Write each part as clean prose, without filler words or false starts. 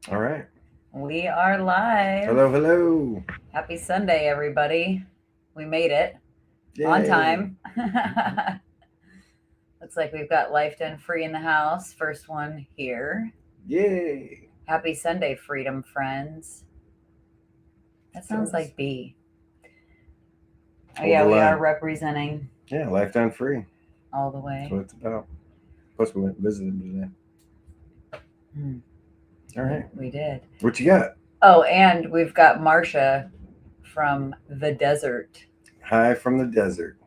All right. We are live. Hello, hello. Happy Sunday, everybody. We made it on Yay. time. Looks like we've got Life Done Free in the house. First one here. Yay. Happy Sunday, Freedom Friends. That It sounds does. like B. Oh, Hold the yeah, we are line. representing Yeah, lifetime free. all the That's way. what it's about. Plus, we went and visited today. Hmm, All right. we did. What you got? Oh, and we've got Marsha from the desert. Hi from the desert.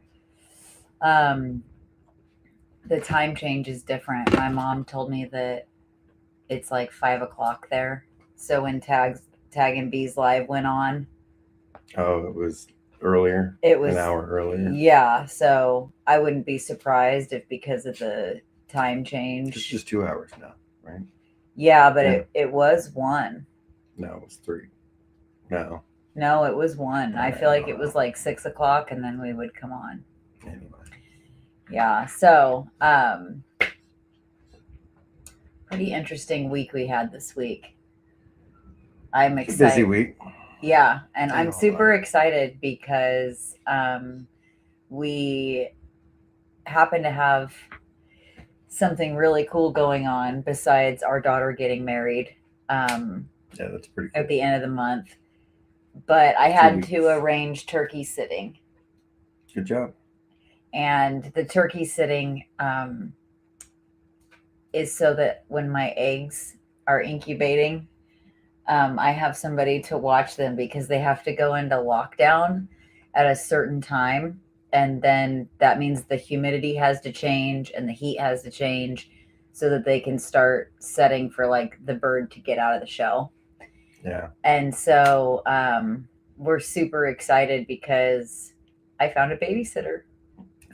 Um, the time change is different. My mom told me that it's like 5 o'clock there. So when Tag and B's live went on, Oh, it was earlier, it an was hour earlier. yeah. So I wouldn't be surprised if because of the time It's change. just 2 hours now, right? Yeah, but Yeah. it was one. No, it was three. No. No, it was one. All I right. feel I like don't it was know. like 6 o'clock, and then we would come on. Anyway. Yeah. So pretty interesting week we had this week. I'm It's a busy excited. week. Yeah, and Ain't I'm a whole lot. super excited because we happen to have something really cool going on besides our daughter getting married um, Yeah, that's pretty at cool. the end of the month. But I Two had to weeks. arrange turkey sitting, Good job. and the turkey sitting is so that when my eggs are incubating, I have somebody to watch them because they have to go into lockdown at a certain time. And then that means the humidity has to change and the heat has to change so that they can start setting for like the bird to get out of the shell. Yeah. And so we're super excited because I found a babysitter.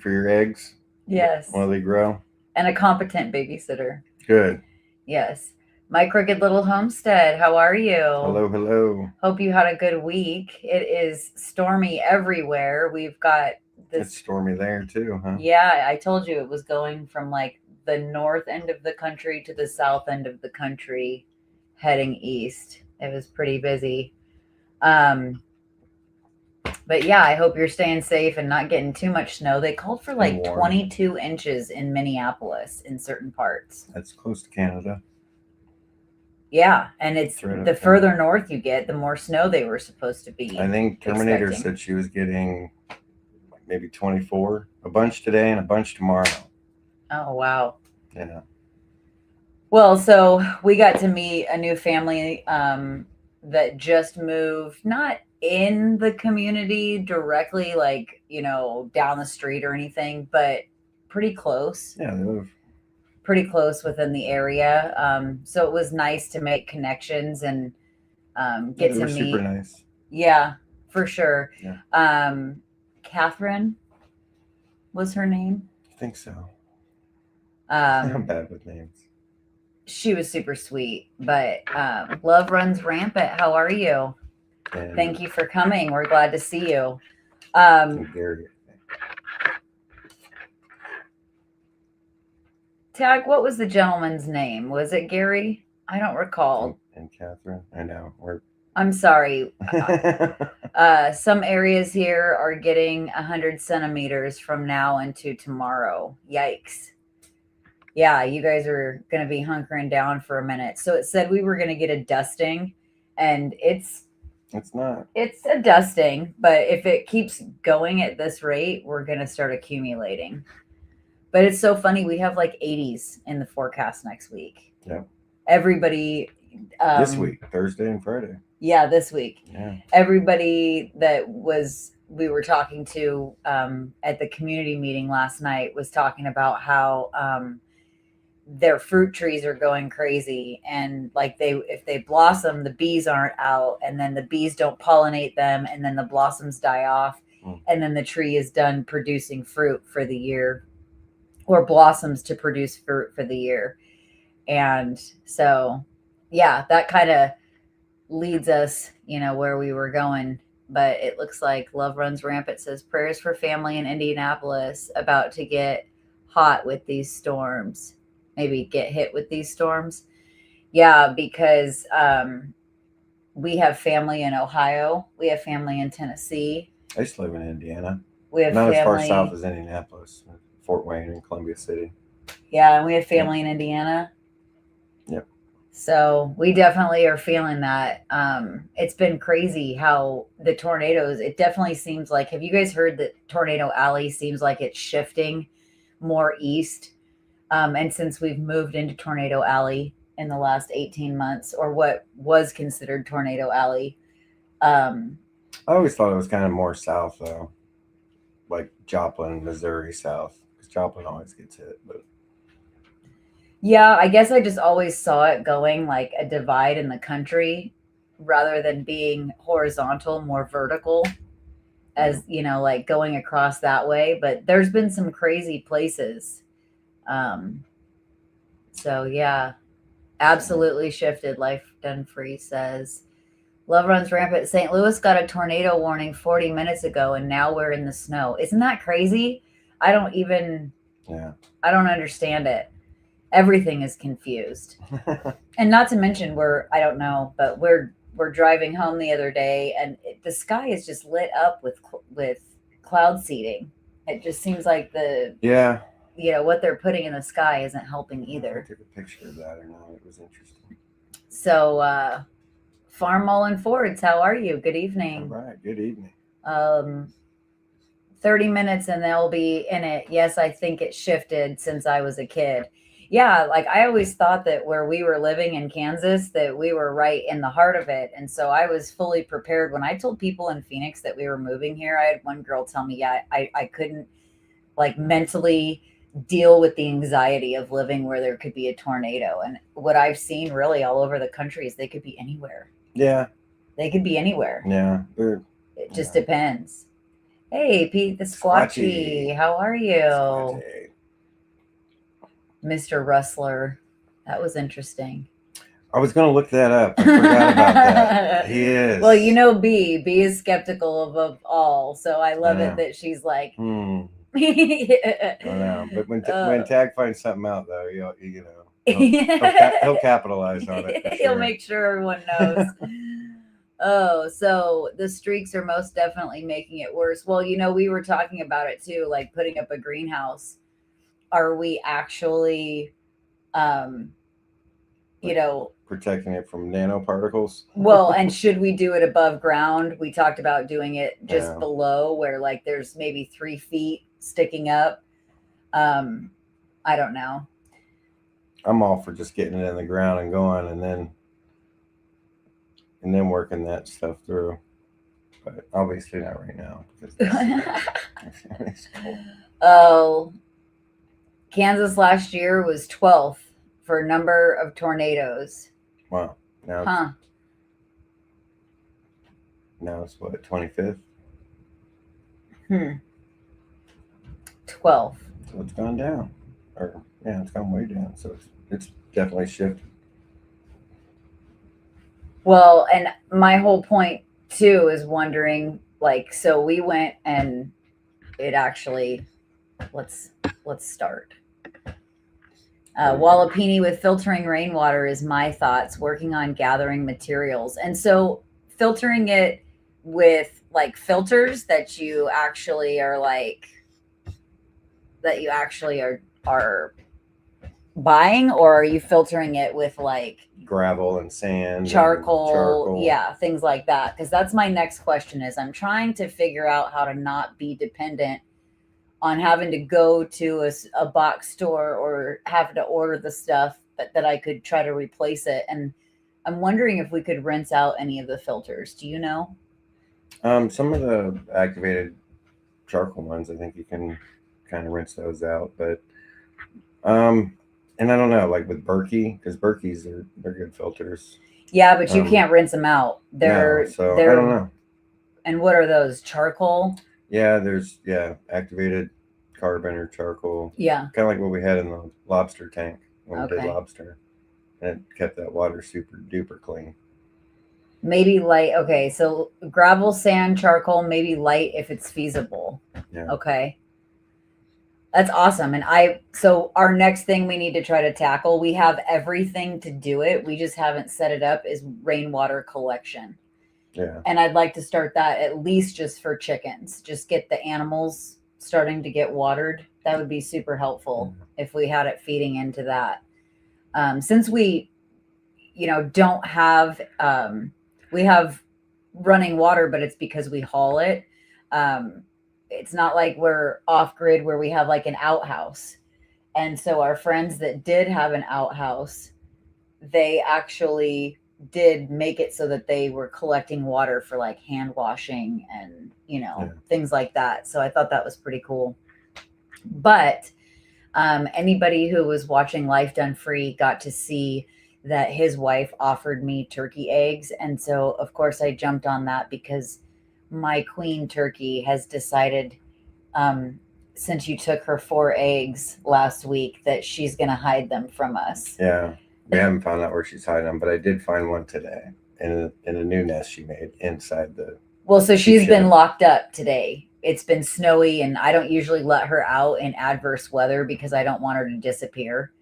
For your eggs, Yes. while they grow. And a competent babysitter. Good. Yes. My crooked little homestead, how are you? Hello, hello. Hope you had a good week. It is stormy everywhere. We've got It's this. stormy there too, huh? Yeah, I told you it was going from like the north end of the country to the south end of the country, heading east. It was pretty busy. Um, but yeah, I hope you're staying safe and not getting too much snow. They called for And like warm. 22 inches in Minneapolis in certain parts. That's close to Canada. Yeah, and it's It's right up the there. further north you get, the more snow they were supposed to I be think Terminator expecting. said she was getting like maybe 24, a bunch today and a bunch tomorrow. Oh, wow. Yeah. Well, so we got to meet a new family that just moved, not in the community directly, like, down the street or anything, but pretty close, Yeah, they live. pretty close within the area. So it was nice to make connections and Yeah, get they to were super meet. nice. Yeah, for sure. Yeah, Um, Catherine was her name. I think so. I'm Um, bad with names. she was super sweet, but love runs rampant. How are you? And, Thank you for coming. We're glad to see you. Um, and Gary, I Tag, what was the gentleman's name? Was it Gary? I don't think. recall. And Catherine. I know. We're. I'm sorry. Some areas here are getting 100 centimeters from now into tomorrow. Yikes. Yeah, you guys are going to be hunkering down for a minute. So it said we were going to get a dusting, and It's not. it's a dusting, but if it keeps going at this rate, we're going to start accumulating. But it's so funny. We have like 80s in the forecast next week. Yeah. Everybody, This um, week, Thursday and Friday. yeah, this week, Yeah. everybody that we were talking to at the community meeting last night was talking about how their fruit trees are going crazy, and like if they blossom, the bees aren't out, and then the bees don't pollinate them, and then the blossoms die off, Mm. and then the tree is done producing fruit for the year, or blossoms to produce fruit for the year. And so yeah, that kind of leads us, where we were going. But it looks like love runs rampant. Says prayers for family in Indianapolis, about to get hot with these storms, maybe get hit with these storms. Yeah, because we have family in Ohio. We have family in Tennessee. I used to live in Indiana. We have Not as far south family. as Indianapolis, Fort Wayne, and Columbia City. Yeah, and we have Yep. family in Indiana. Yep. So we definitely are feeling that. It's been crazy how the tornadoes, it definitely seems like, have you guys heard that Tornado Alley seems like it's shifting more east? And since we've moved into Tornado Alley in the last 18 months, or what was considered Tornado Alley, um, I always thought it was kind of more south though, like Joplin, Missouri south, because Joplin always gets hit. But yeah, I guess I just always saw it going like a divide in the country rather than being horizontal, more vertical, as you know, like going across that way. But there's been some crazy places. Um, so yeah, absolutely shifted. Life done free says love runs rampant. St. Louis got a tornado warning 40 minutes ago, and now we're in the snow. Isn't that crazy? I don't even. yeah. I don't understand it. Everything is confused. And not to mention I don't know, but we're driving home the other day, and the sky is just lit up with cloud seeding. It just seems like Yeah. what they're putting in the sky isn't helping I either. took a picture of that or not. It was interesting. So Farm Mullen Fords, how are you? Good All evening. right. Good evening. 30 minutes and they'll be in it. Yes, I think it shifted since I was a kid. Yeah, like I always thought that where we were living in Kansas, that we were right in the heart of it. And so I was fully prepared. When I told people in Phoenix that we were moving here, I had one girl tell me, yeah, I couldn't like mentally deal with the anxiety of living where there could be a tornado. And what I've seen really all over the country is they could be anywhere. Yeah. They could be anywhere. Yeah. It just depends. Hey, Pete the Squatchy. How are you? Squatchy. Mr. Rustler. That was interesting. I was going to look that up. I forgot about that. He is. Well, B is skeptical of all. So I love it that she's like, I know. But when Tag finds something out, though, he'll capitalize on it. For sure. He'll make sure everyone knows. Oh, so the streaks are most definitely making it worse. Well, we were talking about it too, like putting up a greenhouse. Are we actually, protecting it from nanoparticles? Well, and should we do it above ground? We talked about doing it just below where like there's maybe 3 feet sticking up. I don't know. I'm all for just getting it in the ground and going and then working that stuff through. But obviously not right now because it's cold. Oh, Kansas last year was 12th for number of tornadoes. Wow. Now it's what, 25th? 12. So it's gone down. It's gone way down. So it's definitely shifted. Well, and my whole point too is wondering, like, so we went and it actually, let's start. Wallapini with filtering rainwater is my thoughts, working on gathering materials. And so filtering it with like filters that you actually are buying, or are you filtering it with like gravel and sand, charcoal, yeah, things like that? Because that's my next question. Is I'm trying to figure out how to not be dependent on having to go to a box store or having to order the stuff, but that I could try to replace it. And I'm wondering if we could rinse out any of the filters. Do you know? Some of the activated charcoal ones, I think you can kind of rinse those out, but and I don't know, like with Berkey, because Berkeys they're good filters. Yeah, but you can't rinse them out. They're I don't know. And what are those? Charcoal? Yeah, there's activated carbon or charcoal. Yeah. Kind of like what we had in the lobster tank when we did Okay. lobster. And it kept that water super duper clean. Maybe light. Okay, so gravel, sand, charcoal, maybe light if it's feasible. Yeah. Okay. That's awesome. And so our next thing we need to try to tackle, we have everything to do it. We just haven't set it up, is rainwater collection. Yeah. And I'd like to start that at least just for chickens. Just get the animals starting to get watered. That would be super helpful if we had it feeding into that. Since we, don't have, we have running water, but it's because we haul it. It's not like we're off grid where we have like an outhouse. And so our friends that did have an outhouse, they actually did make it so that they were collecting water for like hand washing and, things like that. So I thought that was pretty cool. But anybody who was watching Life Done Free got to see that his wife offered me turkey eggs. And so, of course, I jumped on that because my queen turkey has decided, since you took her 4 eggs last week, that she's going to hide them from us. Yeah. We haven't found out where she's hiding them, but I did find one today in a new nest she made inside the. Well, so she's been shed. locked up today. It's been snowy, and I don't usually let her out in adverse weather because I don't want her to disappear.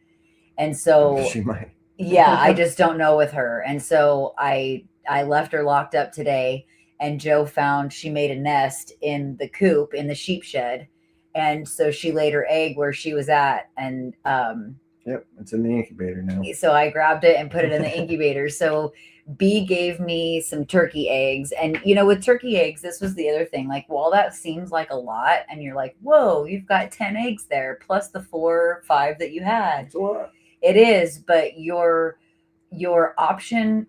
And so She might. yeah, I just don't know with her. And so I left her locked up today, and Joe found she made a nest in the coop in the sheep shed. And so she laid her egg where she was at, and Yep, it's in the incubator now. so I grabbed it and put it in the incubator. So B gave me some turkey eggs. And, with turkey eggs, this was the other thing. Like, while that seems like a lot, and you're like, whoa, you've got 10 eggs there, plus the 4 or 5 that you had. It's a lot. It is, but your option,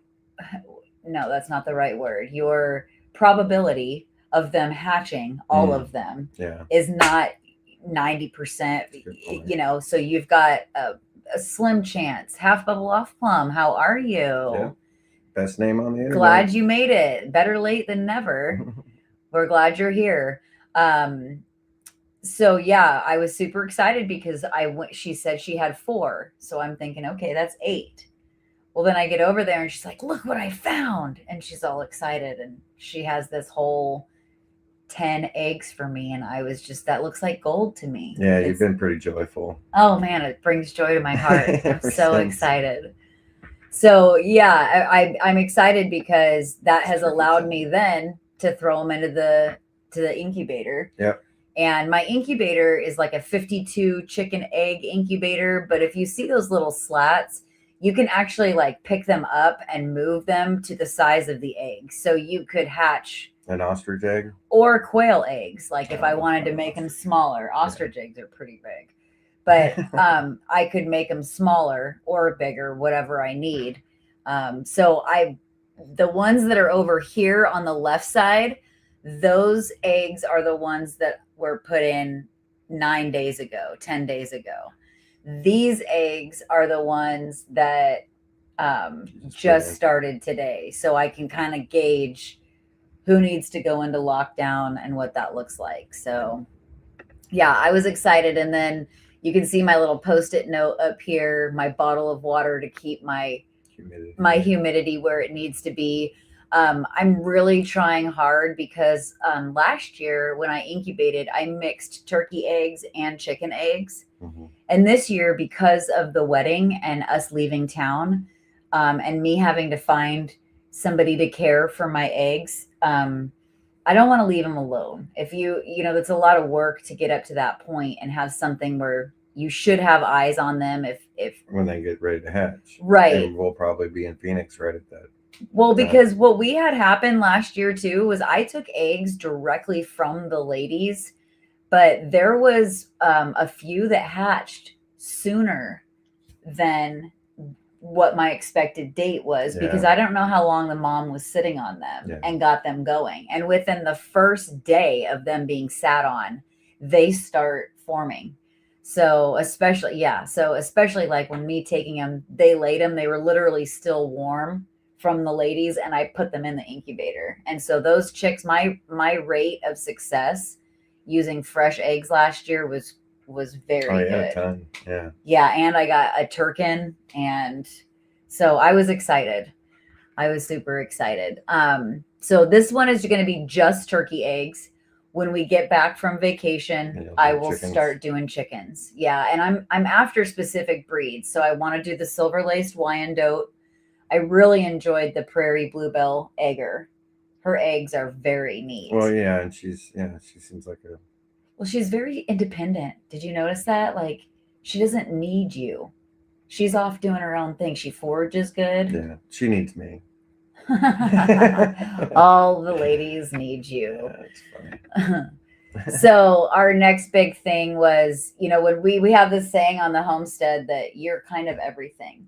no, that's not the right word. Your probability of them hatching, all of them, is not 90%, so you've got a slim chance. Half Bubble Off Plum, how are you? Yeah. Best name on the internet. Glad you made it. Better late than never. We're glad you're here. So yeah, I was super excited because she said she had 4. So I'm thinking, okay, that's 8. Well, then I get over there and she's like, look what I found. And she's all excited. And she has this whole 10 eggs for me. And I was just, that looks like gold to me. Yeah, you've been pretty joyful. Oh man, it brings joy to my heart. I'm so excited. So yeah, I'm excited because that has allowed me then to throw them into the incubator. Yep. And my incubator is like a 52 chicken egg incubator. But if you see those little slats, you can actually like pick them up and move them to the size of the egg. So you could hatch an ostrich egg or quail eggs. Like if I wanted to make them smaller, ostrich eggs are pretty big, but I could make them smaller or bigger, whatever I need. So the ones that are over here on the left side, those eggs are the ones that were put in 9 days ago, 10 days ago. These eggs are the ones that just started today. So I can kind of gauge who needs to go into lockdown and what that looks like. So yeah, I was excited. And then you can see my little Post-it note up here, my bottle of water to keep my humidity where it needs to be. I'm really trying hard because last year when I incubated, I mixed turkey eggs and chicken eggs. Mm-hmm. And this year, because of the wedding and us leaving town, and me having to find somebody to care for my eggs, I don't want to leave them alone. If that's a lot of work to get up to that point and have something where you should have eyes on them if when they get ready to hatch. Right. And we'll probably be in Phoenix right at that. Well, because what we had happen last year too was I took eggs directly from the ladies, but there was a few that hatched sooner than what my expected date was, because I don't know how long the mom was sitting on them and got them going. And within the first day of them being sat on, they start forming. So especially like when me taking them, they laid them, they were literally still warm from the ladies, and I put them in the incubator. And so those chicks, my rate of success using fresh eggs last year was very good. A ton. Yeah, and I got a turkin, and so I was excited. I was super excited. So this one is going to be just turkey eggs. when we get back from vacation, And you'll I do will chickens. start doing chickens. Yeah, and I'm after specific breeds. So I want to do the silver laced Wyandotte. I really enjoyed the prairie bluebell egger. Her eggs are very neat. Well, yeah, and she seems like a Well, she's very independent. Did you notice that? Like, she doesn't need you. She's off doing her own thing. She forages good. yeah. She needs me. All the ladies need you. Yeah, it's funny. So our next big thing was, when we have this saying on the homestead that you're kind of everything.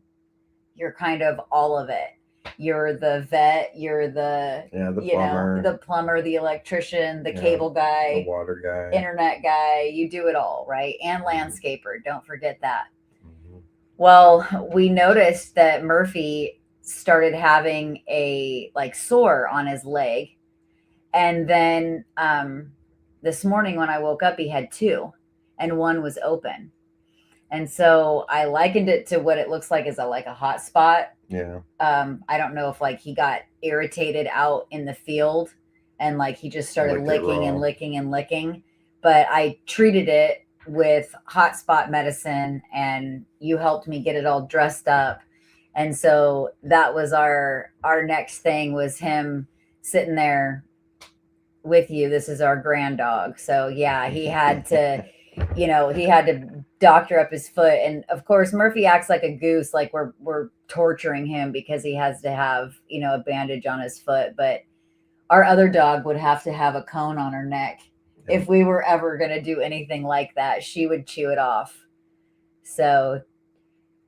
You're kind of all of it. You're the vet, you're the The plumber, the plumber, the electrician, the Yeah, cable the guy, water guy. internet guy. You do it all, right? And landscaper. Don't forget that. Mhm. Well, we noticed that Murphy started having a like sore on his leg. And then this morning when I woke up, he had two, and one was open. And so I likened it to what it looks like as a hot spot. Yeah. I don't know if like he got irritated out in the field and like he just started Licked it licking and raw. licking and licking. But I treated it with hot spot medicine, and you helped me get it all dressed up. And so that was our next thing, was him sitting there with you. This is our grand dog. So yeah, he had to he had to doctor up his foot. And of course Murphy acts like a goose, like we're torturing him because he has to have a bandage on his foot. But our other dog would have to have a cone on her neck. If we were ever going to do anything like that, she would chew it off. So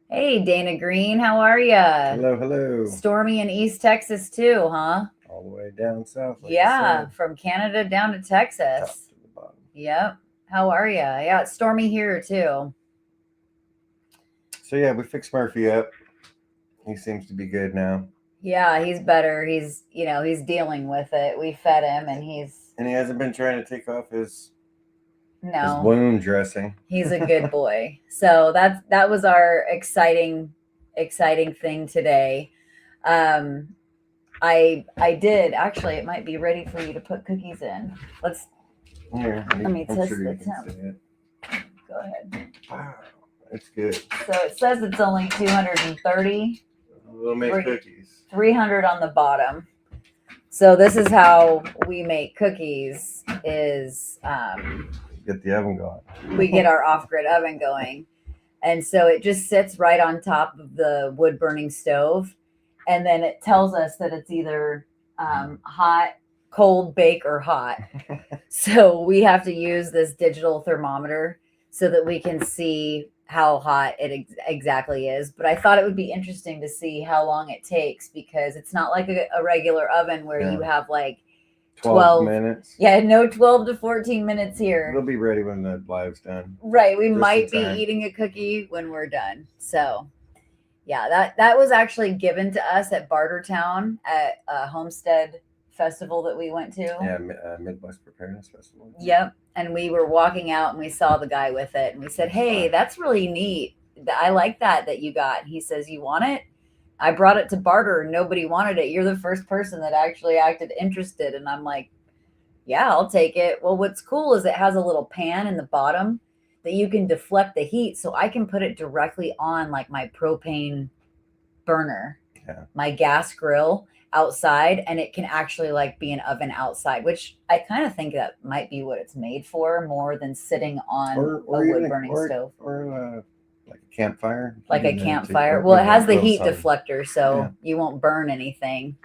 hey, Dana Green, how are you? Hello. Stormy in East Texas too, huh? All the way down south. Like Yeah, from Canada down to Texas. Top to the bottom. Yep. How are you? Yeah, it's stormy here too. So yeah, we fixed Murphy up. He seems to be good now. Yeah, he's better. He's he's dealing with it. We fed him, and he hasn't been trying to take off his wound dressing. He's a good boy. So that was our exciting thing today. I did actually. It might be ready for you to put cookies in. Let me test the temp. Go ahead. Wow, that's good. So it says it's only 230. We'll make cookies. 300 on the bottom. So this is how we make cookies. Is get the oven going. We get our off-grid oven going, and so it just sits right on top of the wood-burning stove, and then it tells us that it's either hot, cold, bake, or hot. So we have to use this digital thermometer so that we can see how hot it exactly is. But I thought it would be interesting to see how long it takes, because it's not like a regular oven where you have like 12 minutes. Yeah, no 12 to 14 minutes here. We'll be ready when the live's done. Right. We might be eating a cookie when we're done. So yeah, that was actually given to us at Bartertown at a Homestead Festival that we went to. Yeah, Midwest Preparedness Festival. Yep. And we were walking out and we saw the guy with it, and we said, "Hey, that's really neat. I like that you got." And he says, "You want it?" I brought it to barter and nobody wanted it. You're the first person that actually acted interested. And I'm like, yeah, I'll take it. Well, what's cool is it has a little pan in the bottom that you can deflect the heat. So I can put it directly on like my propane burner, my gas grill outside, and it can actually like be an oven outside, which I kind of think that might be what it's made for, more than sitting on a wood burning stove. Or like a campfire. Like a campfire. Well, it has the heat deflector, so you won't burn anything.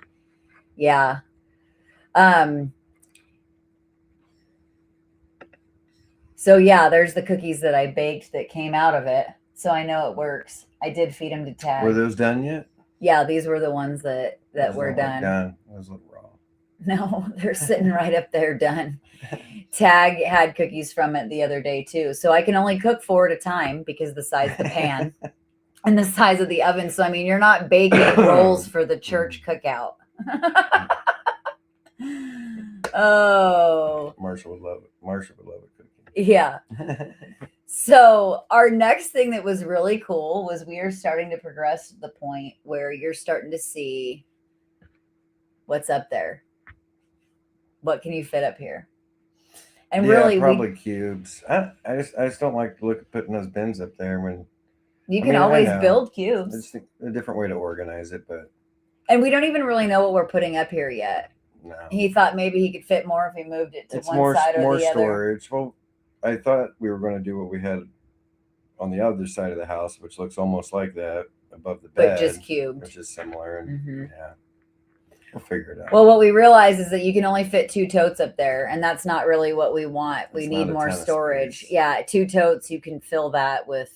Yeah. So yeah, there's the cookies that I baked that came out of it. So I know it works. I did feed them to Tag. Were those done yet? Yeah, these were the ones that were done. Those look raw. No, they're sitting right up there done. Tag had cookies from it the other day too. So I can only cook 4 at a time because of the size of the pan and the size of the oven. So I mean, you're not baking rolls for the church cookout. Oh. Marsha would love it. Marsha would love a cookie. Yeah. So our next thing that was really cool was we are starting to progress to the point where you're starting to see what's up there. What can you fit up here? And Yeah, really, probably cubes. I just don't like to look at putting those bins up there when. you I can mean, I always know. build I cubes. just think a different way to organize it, but And we don't even really know what we're putting up here yet. no. He thought maybe he could fit more if he moved it to It's one more side or more the other. storage. Well, I thought we were going to do what we had on the other side of the house, which looks almost like that above the But just bed, cubed. which is similar. And Hmm. yeah, we'll figure it out. Well, what we realize is that you can only fit 2 totes up there, and that's not really what we want. We It's need not a more ton of storage. space. Yeah, 2 totes, you can fill that with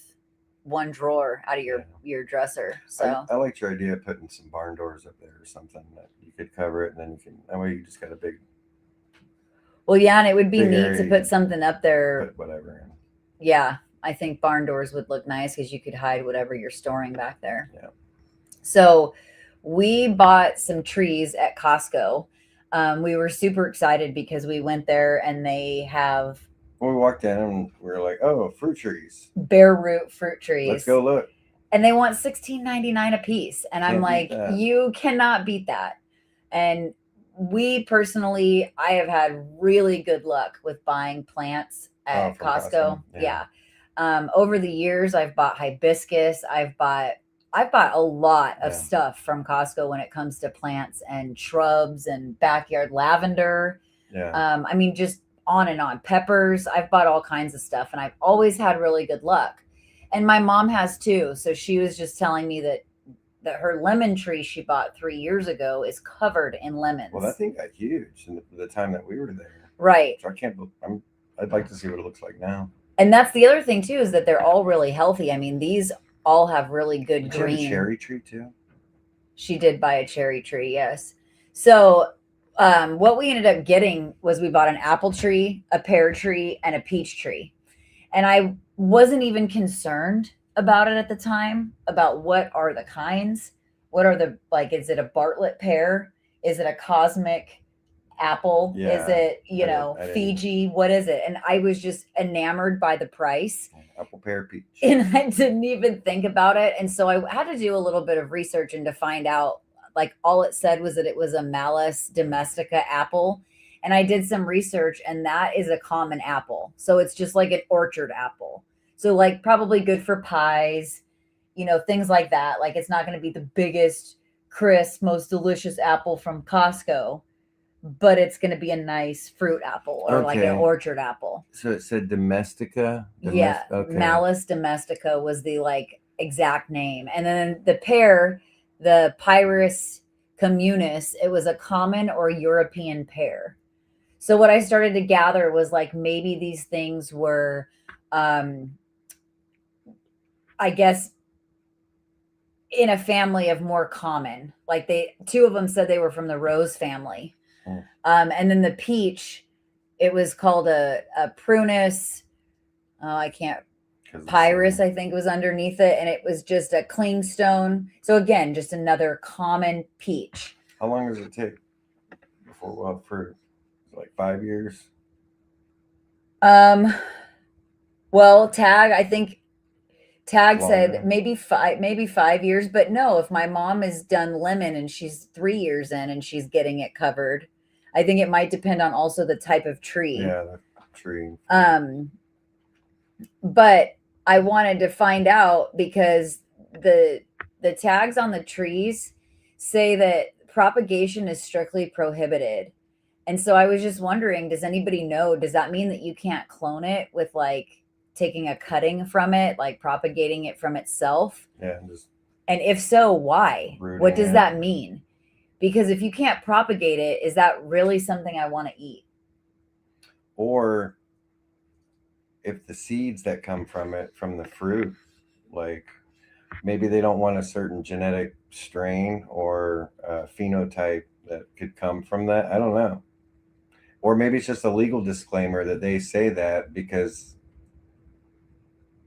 one drawer out of Yeah. your dresser. I, So, I liked your idea of putting some barn doors up there or something that you could cover it, and then you can. That way, you just got a well, yeah, and it would be big neat to area you put could something up there. put whatever in. Yeah, I think barn doors would look nice because you could hide whatever you're storing back there. Yeah. So we bought some trees at Costco. We were super excited because we went there and they have When we walked in, and we were like, "Oh, fruit trees! bare root fruit Let's trees. go look." And they want $16.99 a piece. And I'm Can't beat like, that. you cannot beat that. And we personally, I have had really good luck with buying plants at From Costco. Yeah. Over the years, I've bought hibiscus. I've bought a lot of Yeah. stuff from Costco when it comes to plants and shrubs and backyard lavender. Yeah. I mean, just on and on. Peppers. I've bought all kinds of stuff, and I've always had really good luck. And my mom has too. So she was just telling me that her lemon tree she bought 3 years ago is covered in lemons. Well, that thing got huge in the time that we were there. Right. So I can't. I'd like to see what it looks like now. And that's the other thing too, is that they're all really healthy. I mean, these all have really good Did you have a green. cherry tree too? She did buy a cherry tree, yes. So what we ended up getting was we bought an apple tree, a pear tree, and a peach tree. And I wasn't even concerned about it at the time, about what are the kinds, what are the, like, is it a Bartlett pear? Is it a cosmic apple? Is Yeah, it, I didn't- Fiji? What is it? And I was just enamored by the price. Apple, pear, peach. And I didn't even think about it. And so I had to do a little bit of research and to find out, like, all it said was that it was a Malus domestica apple. And I did some research, and that is a common apple. So it's just like an orchard apple. So, like, probably good for pies, things like that. Like, it's not going to be the biggest, crisp, most delicious apple from Costco, but it's going to be a nice fruit apple or like an Okay. orchard apple. So it said domestica. Yeah, Okay. Malus domestica was the exact name. And then the pear, the Pyrus communis, it was a common or European pear. So what I started to gather was, like, maybe these things were, I guess, in a family of more common. Like, two of them said they were from the rose family. Mm. And then the peach, it was called a prunus. Oh, I can't. Pyrus, I think, was underneath it, and it was just a clingstone. So again, just another common peach. How long does it take before we'll have fruit? Like 5 years? Well, I think Tag Longer. said maybe 5 years, but no, if my mom has done lemon and she's 3 years in and she's getting it covered, I think it might depend on also the type of tree. Yeah, the tree. But I wanted to find out because the tags on the trees say that propagation is strictly prohibited. And so I was just wondering, does anybody know, does that mean that you can't clone it with, like, taking a cutting from it, like propagating it from itself? Yeah, and if so, why? What does that mean? Because if you can't propagate it, is that really something I want to eat? Or if the seeds that come from it, from the fruit, like, maybe they don't want a certain genetic strain or phenotype that could come from that. I don't know. Or maybe it's just a legal disclaimer that they say that because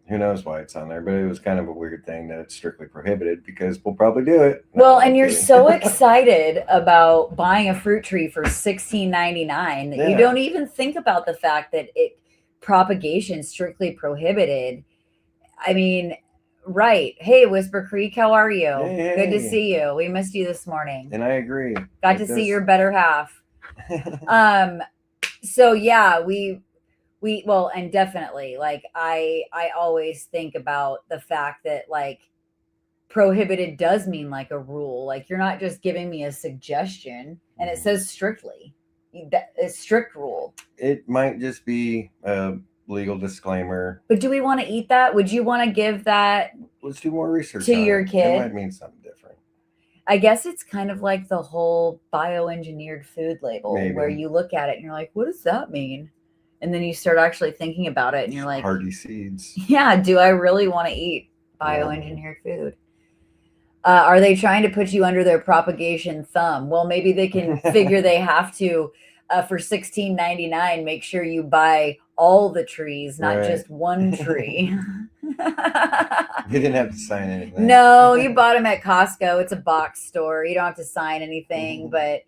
who knows why it's on there. But it was kind of a weird thing that it's strictly prohibited because we'll probably do it. Well, and you're so excited about buying a fruit tree for $16.99 that you don't even think about the fact that propagation strictly prohibited. I mean, right. Hey, Whisper Creek, how are you? Hey. Good to see you. We missed you this morning. And I agree. Got to see your better half. So yeah, we And definitely, like, I always think about the fact that, like, prohibited does mean like a rule. Like, you're not just giving me a suggestion, and it says strictly. That is strict rule. It might just be a legal disclaimer. But do we want to eat that? Would you want to give that Let's do more research to on your it. It kid? might mean something different. I guess it's kind of like the whole bioengineered food label, Maybe. where you look at it and you're like, what does that mean? And then you start actually thinking about it and you're like, Hardy seeds. yeah, do I really want to eat bioengineered food? Are they trying to put you under their propagation thumb? Well, maybe they can figure they have to, for $16.99, make sure you buy all the trees, not Right. just one tree. You didn't have to sign anything. No, you bought them at Costco. It's a box store. You don't have to sign anything. But,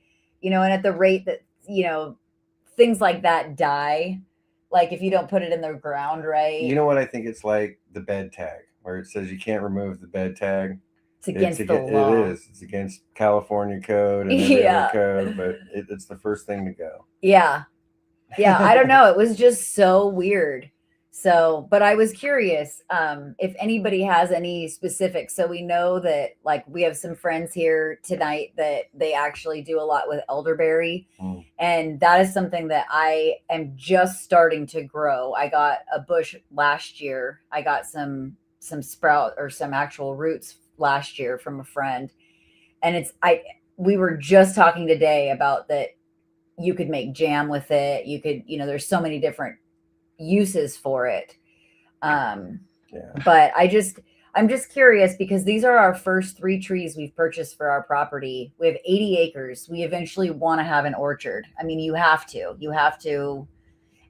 and at the rate that, things like that die, like if you don't put it in the ground right. You know what I think it's like? The bed tag, where it says you can't remove the bed tag. It's against the law. It is. It's against California code and every other code, but it's the first thing to go. Yeah. Yeah, I don't know. It was just so weird. So, but I was curious if anybody has any specifics. So we know that, like, we have some friends here tonight that they actually do a lot with elderberry. And that is something that I am just starting to grow. I got a bush last year. I got some sprout or some actual roots last year from a friend. And we were just talking today about that. You could make jam with it. You could, there's so many different uses for it. But I'm just curious, because these are our first 3 trees we've purchased for our property. We have 80 acres. We eventually want to have an orchard. I mean, you have to.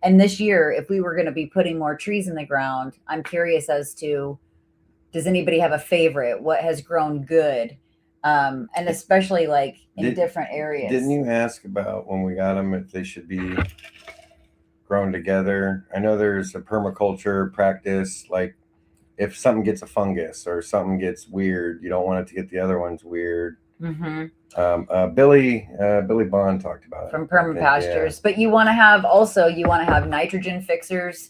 And this year, if we were going to be putting more trees in the ground, I'm curious as to, does anybody have a favorite? What has grown good? And especially like in different areas. Didn't you ask about when we got them if they should be grown together? I know there's a permaculture practice, like if something gets a fungus or something gets weird, you don't want it to get the other ones weird. Billy Bond talked about it from permapastures. But you want to have nitrogen fixers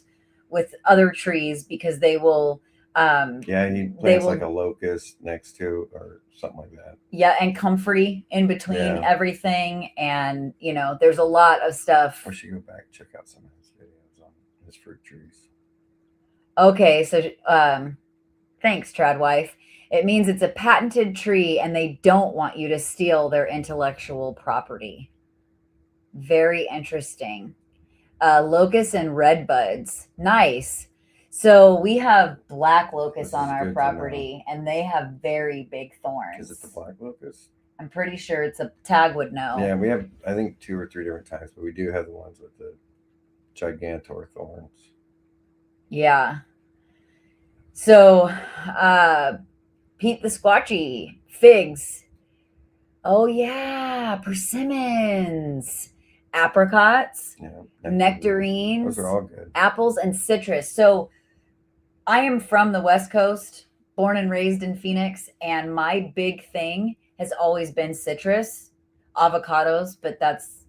with other trees, because they will. He plants like a locust next to or something like that. Yeah, and comfrey in between everything, and there's a lot of stuff. We should go back and check out some of his videos on his fruit trees. Okay, so thanks, Tradwife. It means it's a patented tree, and they don't want you to steal their intellectual property. Very interesting. Locusts and red buds, nice. So we have black locusts on our property, and they have very big thorns. Is it the black locust? I'm pretty sure it's a Tag would know. Yeah, we have, I think, 2 or 3 different types, but we do have the ones with the gigantor thorns. Yeah. So, Pete the Squatchy, figs. Oh yeah, persimmons, apricots, nectarines. Those are all good. Apples and citrus. So I am from the West Coast, born and raised in Phoenix, and my big thing has always been citrus, avocados, but that's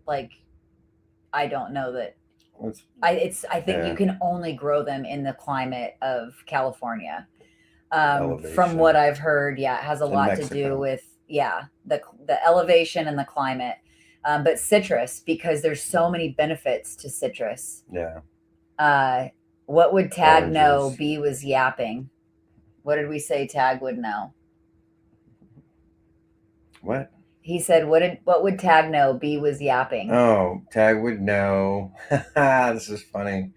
like, I don't know that. I think you can only grow them in the climate of California. From what I've heard, it has a lot to do with the elevation and the climate. But citrus, because there's so many benefits to citrus. Yeah. What would Tag know? B was yapping. What did we say Tag would know? What? He said, what would Tag know? B was yapping. Oh, Tag would know. This is funny.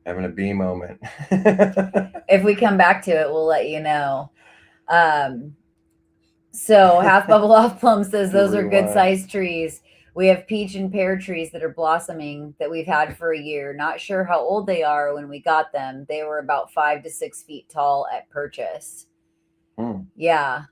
Having a B moment. If we come back to it, we'll let you know. So Half Bubble Off Plum says those are good sized trees. We have peach and pear trees that are blossoming that we've had for a year. Not sure how old they are when we got them. They were about 5 to 6 feet tall at purchase. Yeah.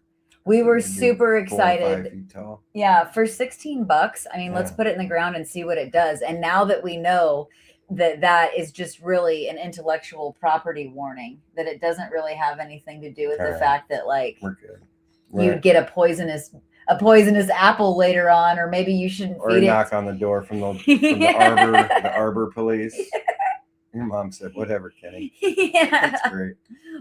We were super excited. 4 or 5 feet tall. Yeah. For $16. I mean, let's put it in the ground and see what it does. And now that we know that is just really an intellectual property warning, that it doesn't really have anything to do with the fact that, like, we're good. You'd get a poisonous a poisonous apple later on, or maybe you shouldn't Or a feed knock it. on the door from the arbor police. Your mom said, "Whatever, Kenny." Yeah. That's great.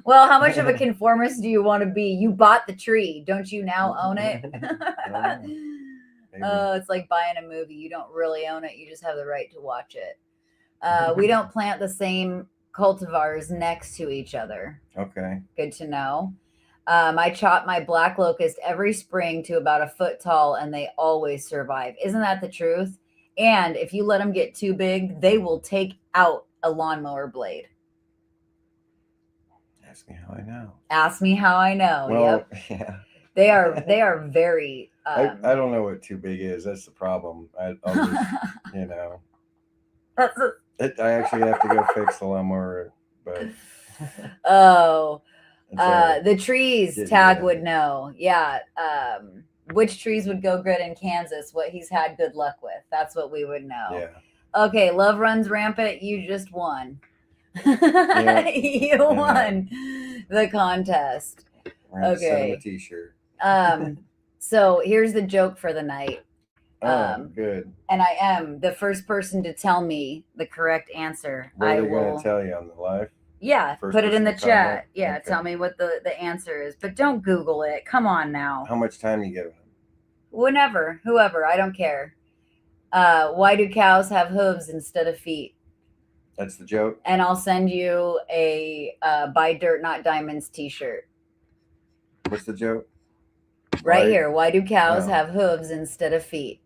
Well, how much of a conformist do you want to be? You bought the tree. Don't you now own it? Oh, it's like buying a movie. You don't really own it. You just have the right to watch it. We don't plant the same cultivars next to each other. Okay. Good to know. I chop my black locust every spring to about a foot tall, and they always survive. Isn't that the truth? And if you let them get too big, they will take out a lawnmower blade. Ask me how I know. Ask me how I know. Well, Yep. yeah. They are very. I don't know what too big is. That's the problem. I'll just, you know. I actually have to go fix the lawnmower, but. Oh. Right. The trees, Tag would know. Yeah. Which trees would go good in Kansas? What he's had good luck with. That's what we would know. Yeah. Okay, love runs rampant. You just won. Yeah. You won the contest. Okay. Send him a T-shirt. So here's the joke for the night. Good. And I am the first person to tell me the correct answer. What are they going to tell you on the live? Yeah, put it in the chat. Yeah, okay. Tell me what the answer is. But don't Google it. Come on now. How much time you give them? Whenever, whoever, I don't care. Why do cows have hooves instead of feet? That's the joke. And I'll send you a Buy Dirt Not Diamonds t-shirt. What's the joke? Right here. Why do cows have hooves instead of feet?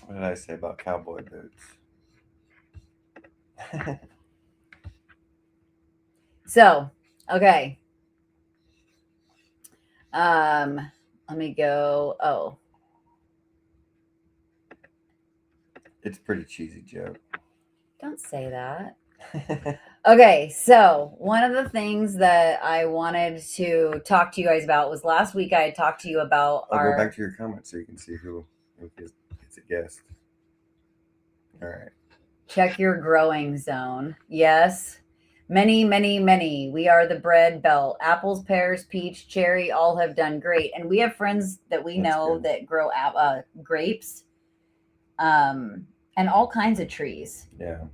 What did I say about cowboy boots? So, okay. Let me go. Oh. It's a pretty cheesy joke. Don't say that. Okay, so one of the things that I wanted to talk to you guys about was last week I had talked to you about I'll go back to your comments so you can see who gets a guest. All right. Check your growing zone. Yes. Many, many, many. We are the bread belt. Apples, pears, peach, cherry all have done great. And we have friends that we know that grow grapes and all kinds of trees. Yeah.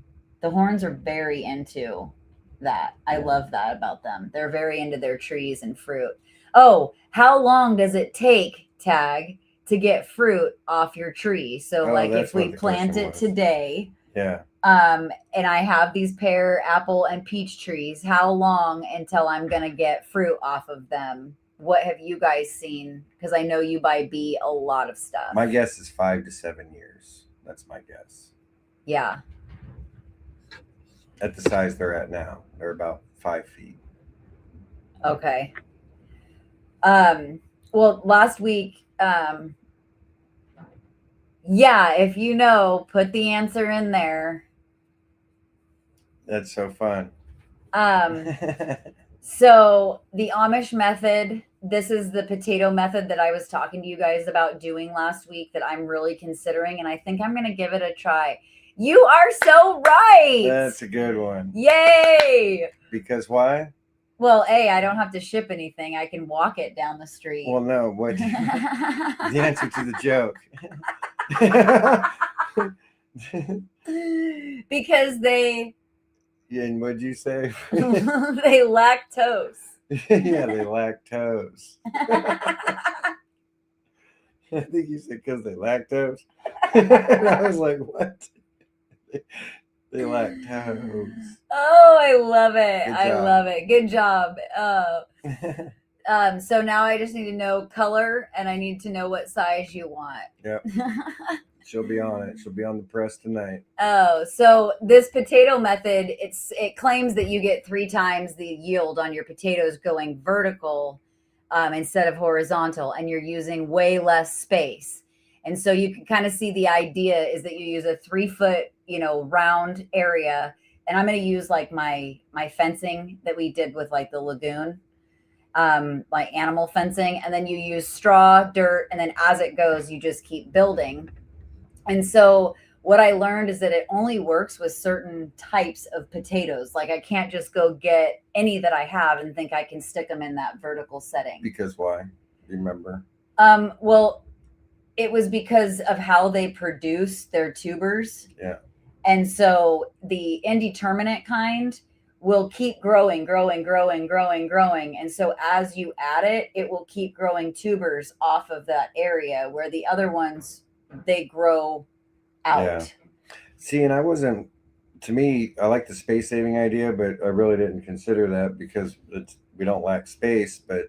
The Horns are very into that. I love that about them. They're very into their trees and fruit. Oh, how long does it take, Tag, to get fruit off your tree? So like if we plant it today, and I have these pear, apple, and peach trees, how long until I'm going to get fruit off of them? What have you guys seen? Because I know you buy a lot of stuff. My guess is 5 to 7 years. That's my guess. Yeah. At the size they're at now, they're about 5 feet. Okay. Well, last week, yeah, if you know, put the answer in there. That's so fun. So the Amish method, this is the potato method that I was talking to you guys about doing last week that I'm really considering, and I think I'm going to give it a try. You are so right. That's a good one. Yay. Because why? Well, I don't have to ship anything. I can walk it down the street. Well, no. What? The answer to the joke. Because they... And what'd you say? They lactose. Yeah, they lactose. I think you said because they lactose. And I was like, what? They lactose. Oh, I love it. Love it. Good job. So now I just need to know color and I need to know what size you want. Yep. She'll be on it. She'll be on the press tonight. Oh, so this potato method, it claims that you get 3 times the yield on your potatoes going vertical instead of horizontal, and you're using way less space. And so you can kind of see the idea is that you use a 3-foot, round area. And I'm going to use like my fencing that we did with like the lagoon, like animal fencing. And then you use straw, dirt, and then as it goes, you just keep building. And so what I learned is that it only works with certain types of potatoes. Like I can't just go get any that I have and think I can stick them in that vertical setting. Because why? Do you remember? Well, it was because of how they produce their tubers. Yeah. And so the indeterminate kind will keep growing, growing, growing, growing, growing. And so as you add it, it will keep growing tubers off of that area where the other ones, they grow Yeah. out. See, and I wasn't. To me, I like the space saving idea, but I really didn't consider that because we don't lack space, but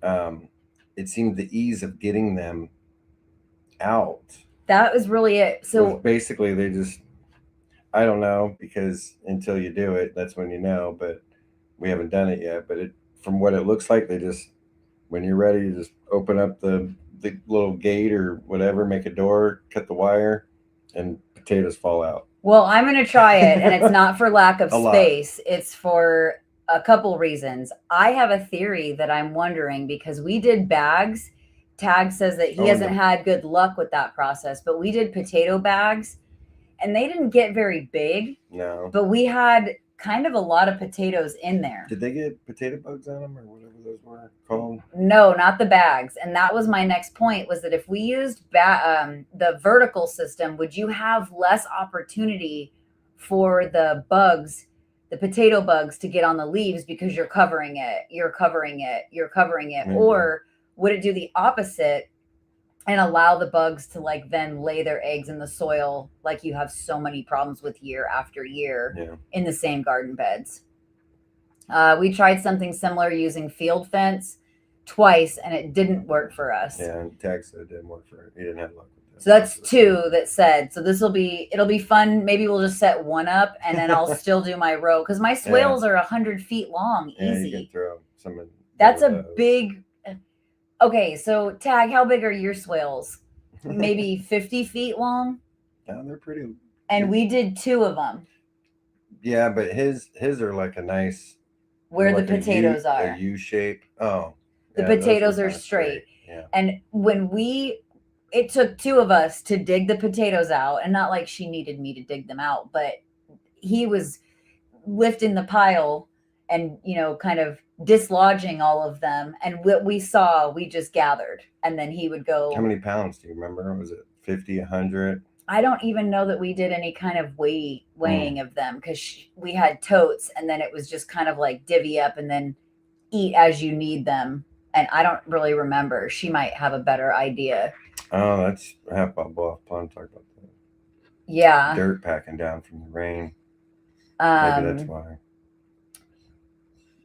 um, it seemed the ease of getting them out That was really it. was So basically they just I don't know because until you do it, that's when you know. But we haven't done it yet. But from what it looks like, they just when you're ready, you just open up the little gate or whatever, make a door, cut the wire, and potatoes fall out. well, I'm going to try it, and it's not for lack of A lot. space. It's for a couple reasons. I have a theory that I'm wondering because we did bags. Tag says that he Oh, hasn't had good luck with that process, but we did potato bags and they didn't get very big, no. but we had kind of a lot of potatoes in there. Did they get potato bugs on them or whatever those were called? No, not the bags. And that was my next point was that if we used the vertical system, would you have less opportunity for the bugs, the potato bugs to get on the leaves because you're covering it, you're covering it, you're covering it? Maybe. Or would it do the opposite and allow the bugs to like then lay their eggs in the soil like you have so many problems with year after year Yeah. in the same garden beds? We tried something similar using field fence twice and it didn't work for us. Yeah, and Tag said it didn't work for it. He didn't have luck with that. So that's two that said. So it'll be fun. Maybe we'll just set one up and then I'll still do my row because my swales are 100 feet long. Yeah, Easy. you can throw some in That's one a of those. big. Okay, so Tag, how big are your swales? Maybe 50 feet long. Yeah, they're pretty. And we did two of them Yeah, but his are like a nice where the like potatoes a are. U shape. Oh, The yeah, those potatoes were are kinda straight. Yeah. And it took two of us to dig the potatoes out, and not like she needed me to dig them out, but he was lifting the pile and, kind of dislodging all of them. And what we saw, we just gathered. And then he would go. How many pounds do you remember? Was it 50, 100? I don't even know that we did any kind of weighing of them because we had totes and then it was just kind of like divvy up and then eat as you need them. And I don't really remember. She might have a better idea. Oh, that's half Bob Bluff Pond. Talk about that. Yeah. Dirt packing down from the rain. Maybe that's why.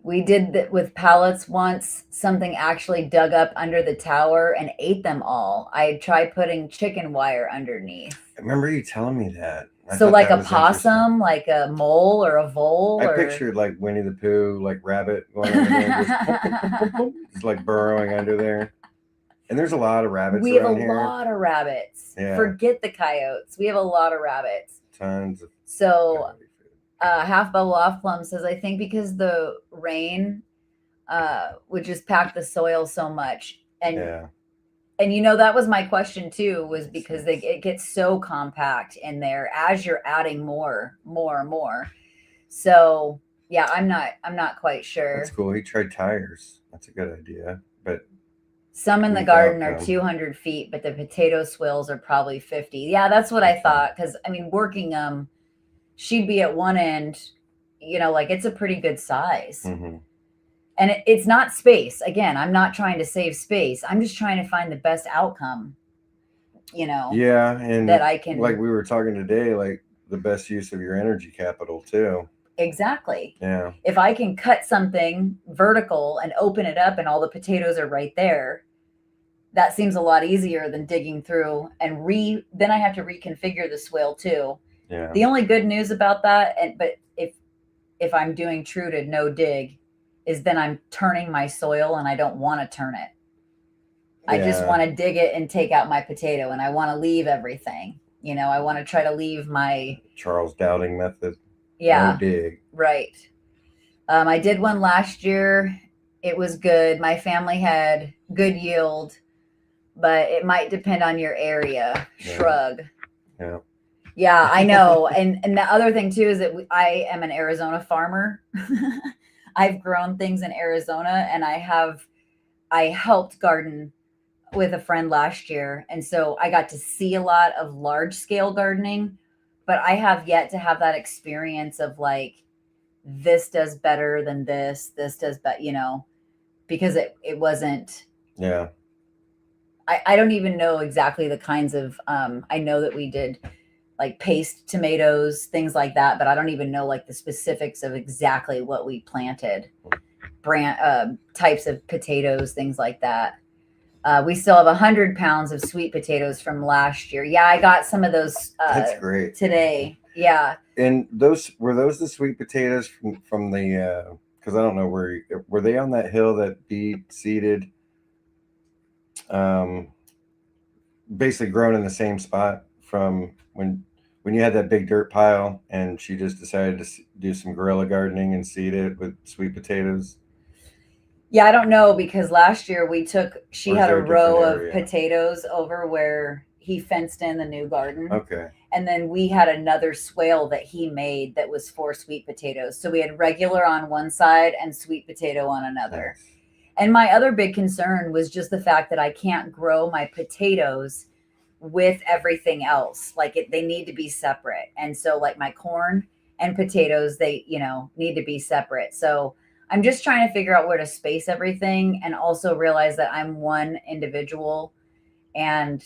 We did that with pallets once. Something actually dug up under the tower and ate them all. I tried putting chicken wire underneath. I remember you telling me that. So like a possum, like a mole or a vole. I pictured like Winnie the Pooh, like rabbit going under there, just like burrowing under there. And there's a lot of rabbits We have around a here. lot of rabbits. Yeah. Forget the coyotes. We have a lot of rabbits. Tons of. So Half Bubble Off Plum says, I think because the rain would just pack the soil so much. And that was my question too, was because it gets so compact in there as you're adding more. So yeah, I'm not quite sure. That's cool. He tried tires. That's a good idea. But some in the garden are 200 feet, but the potato swills are probably 50. Yeah, that's what I thought. Because I mean, working them, she'd be at one end, like it's a pretty good size. Mm-hmm. And it's not space. Again, I'm not trying to save space. I'm just trying to find the best outcome, Yeah. And that I can. Like we were talking today, like the best use of your energy capital too. Exactly. Yeah. If I can cut something vertical and open it up and all the potatoes are right there, that seems a lot easier than digging through and then I have to reconfigure the swale too. Yeah. The only good news about that, but if I'm doing true to no dig, is then I'm turning my soil and I don't want to turn it. I just want to dig it and take out my potato and I want to leave everything. I want to try to leave my Charles Dowding method. Yeah. No dig. Right. I did one last year. It was good. My family had good yield, but it might depend on your area. Yeah. Shrug. Yeah. Yeah, I know. And the other thing too is that I am an Arizona farmer. I've grown things in Arizona and I have I helped garden with a friend last year, and so I got to see a lot of large scale gardening, but I have yet to have that experience of like, this does better than this does better, because it wasn't. Yeah. I don't even know exactly the kinds of. I know that we did like paste tomatoes, things like that, but I don't even know like the specifics of exactly what we planted, types of potatoes, things like that. We still have 100 pounds of sweet potatoes from last year. Yeah, I got some of those That's great. today. Yeah. And those were those the sweet potatoes from the because I don't know were they on that hill that Bee seeded, um, basically grown in the same spot from when you had that big dirt pile and she just decided to do some guerrilla gardening and seed it with sweet potatoes. Yeah, I don't know because last year she Or is had a there a different row of area? potatoes over where he fenced in the new garden. Okay. And then we had another swale that he made that was for sweet potatoes. So we had regular on one side and sweet potato on another. Nice. And my other big concern was just the fact that I can't grow my potatoes with everything else. Like they need to be separate. And so like my corn and potatoes, they, need to be separate. So I'm just trying to figure out where to space everything and also realize that I'm one individual and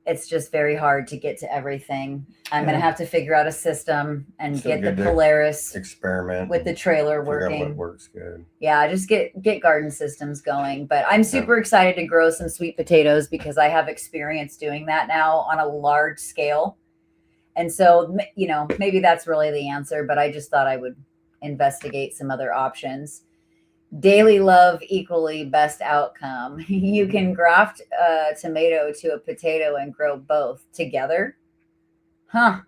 it's just very hard to get to everything. I'm going to have to figure out a system and Still get the good to Polaris experiment with the trailer figure out what working. works good. Yeah, just get garden systems going. But I'm super excited to grow some sweet potatoes because I have experience doing that now on a large scale. And so, maybe that's really the answer, but I just thought I would investigate some other options. Daily love equally best outcome. You can graft a tomato to a potato and grow both together. Huh.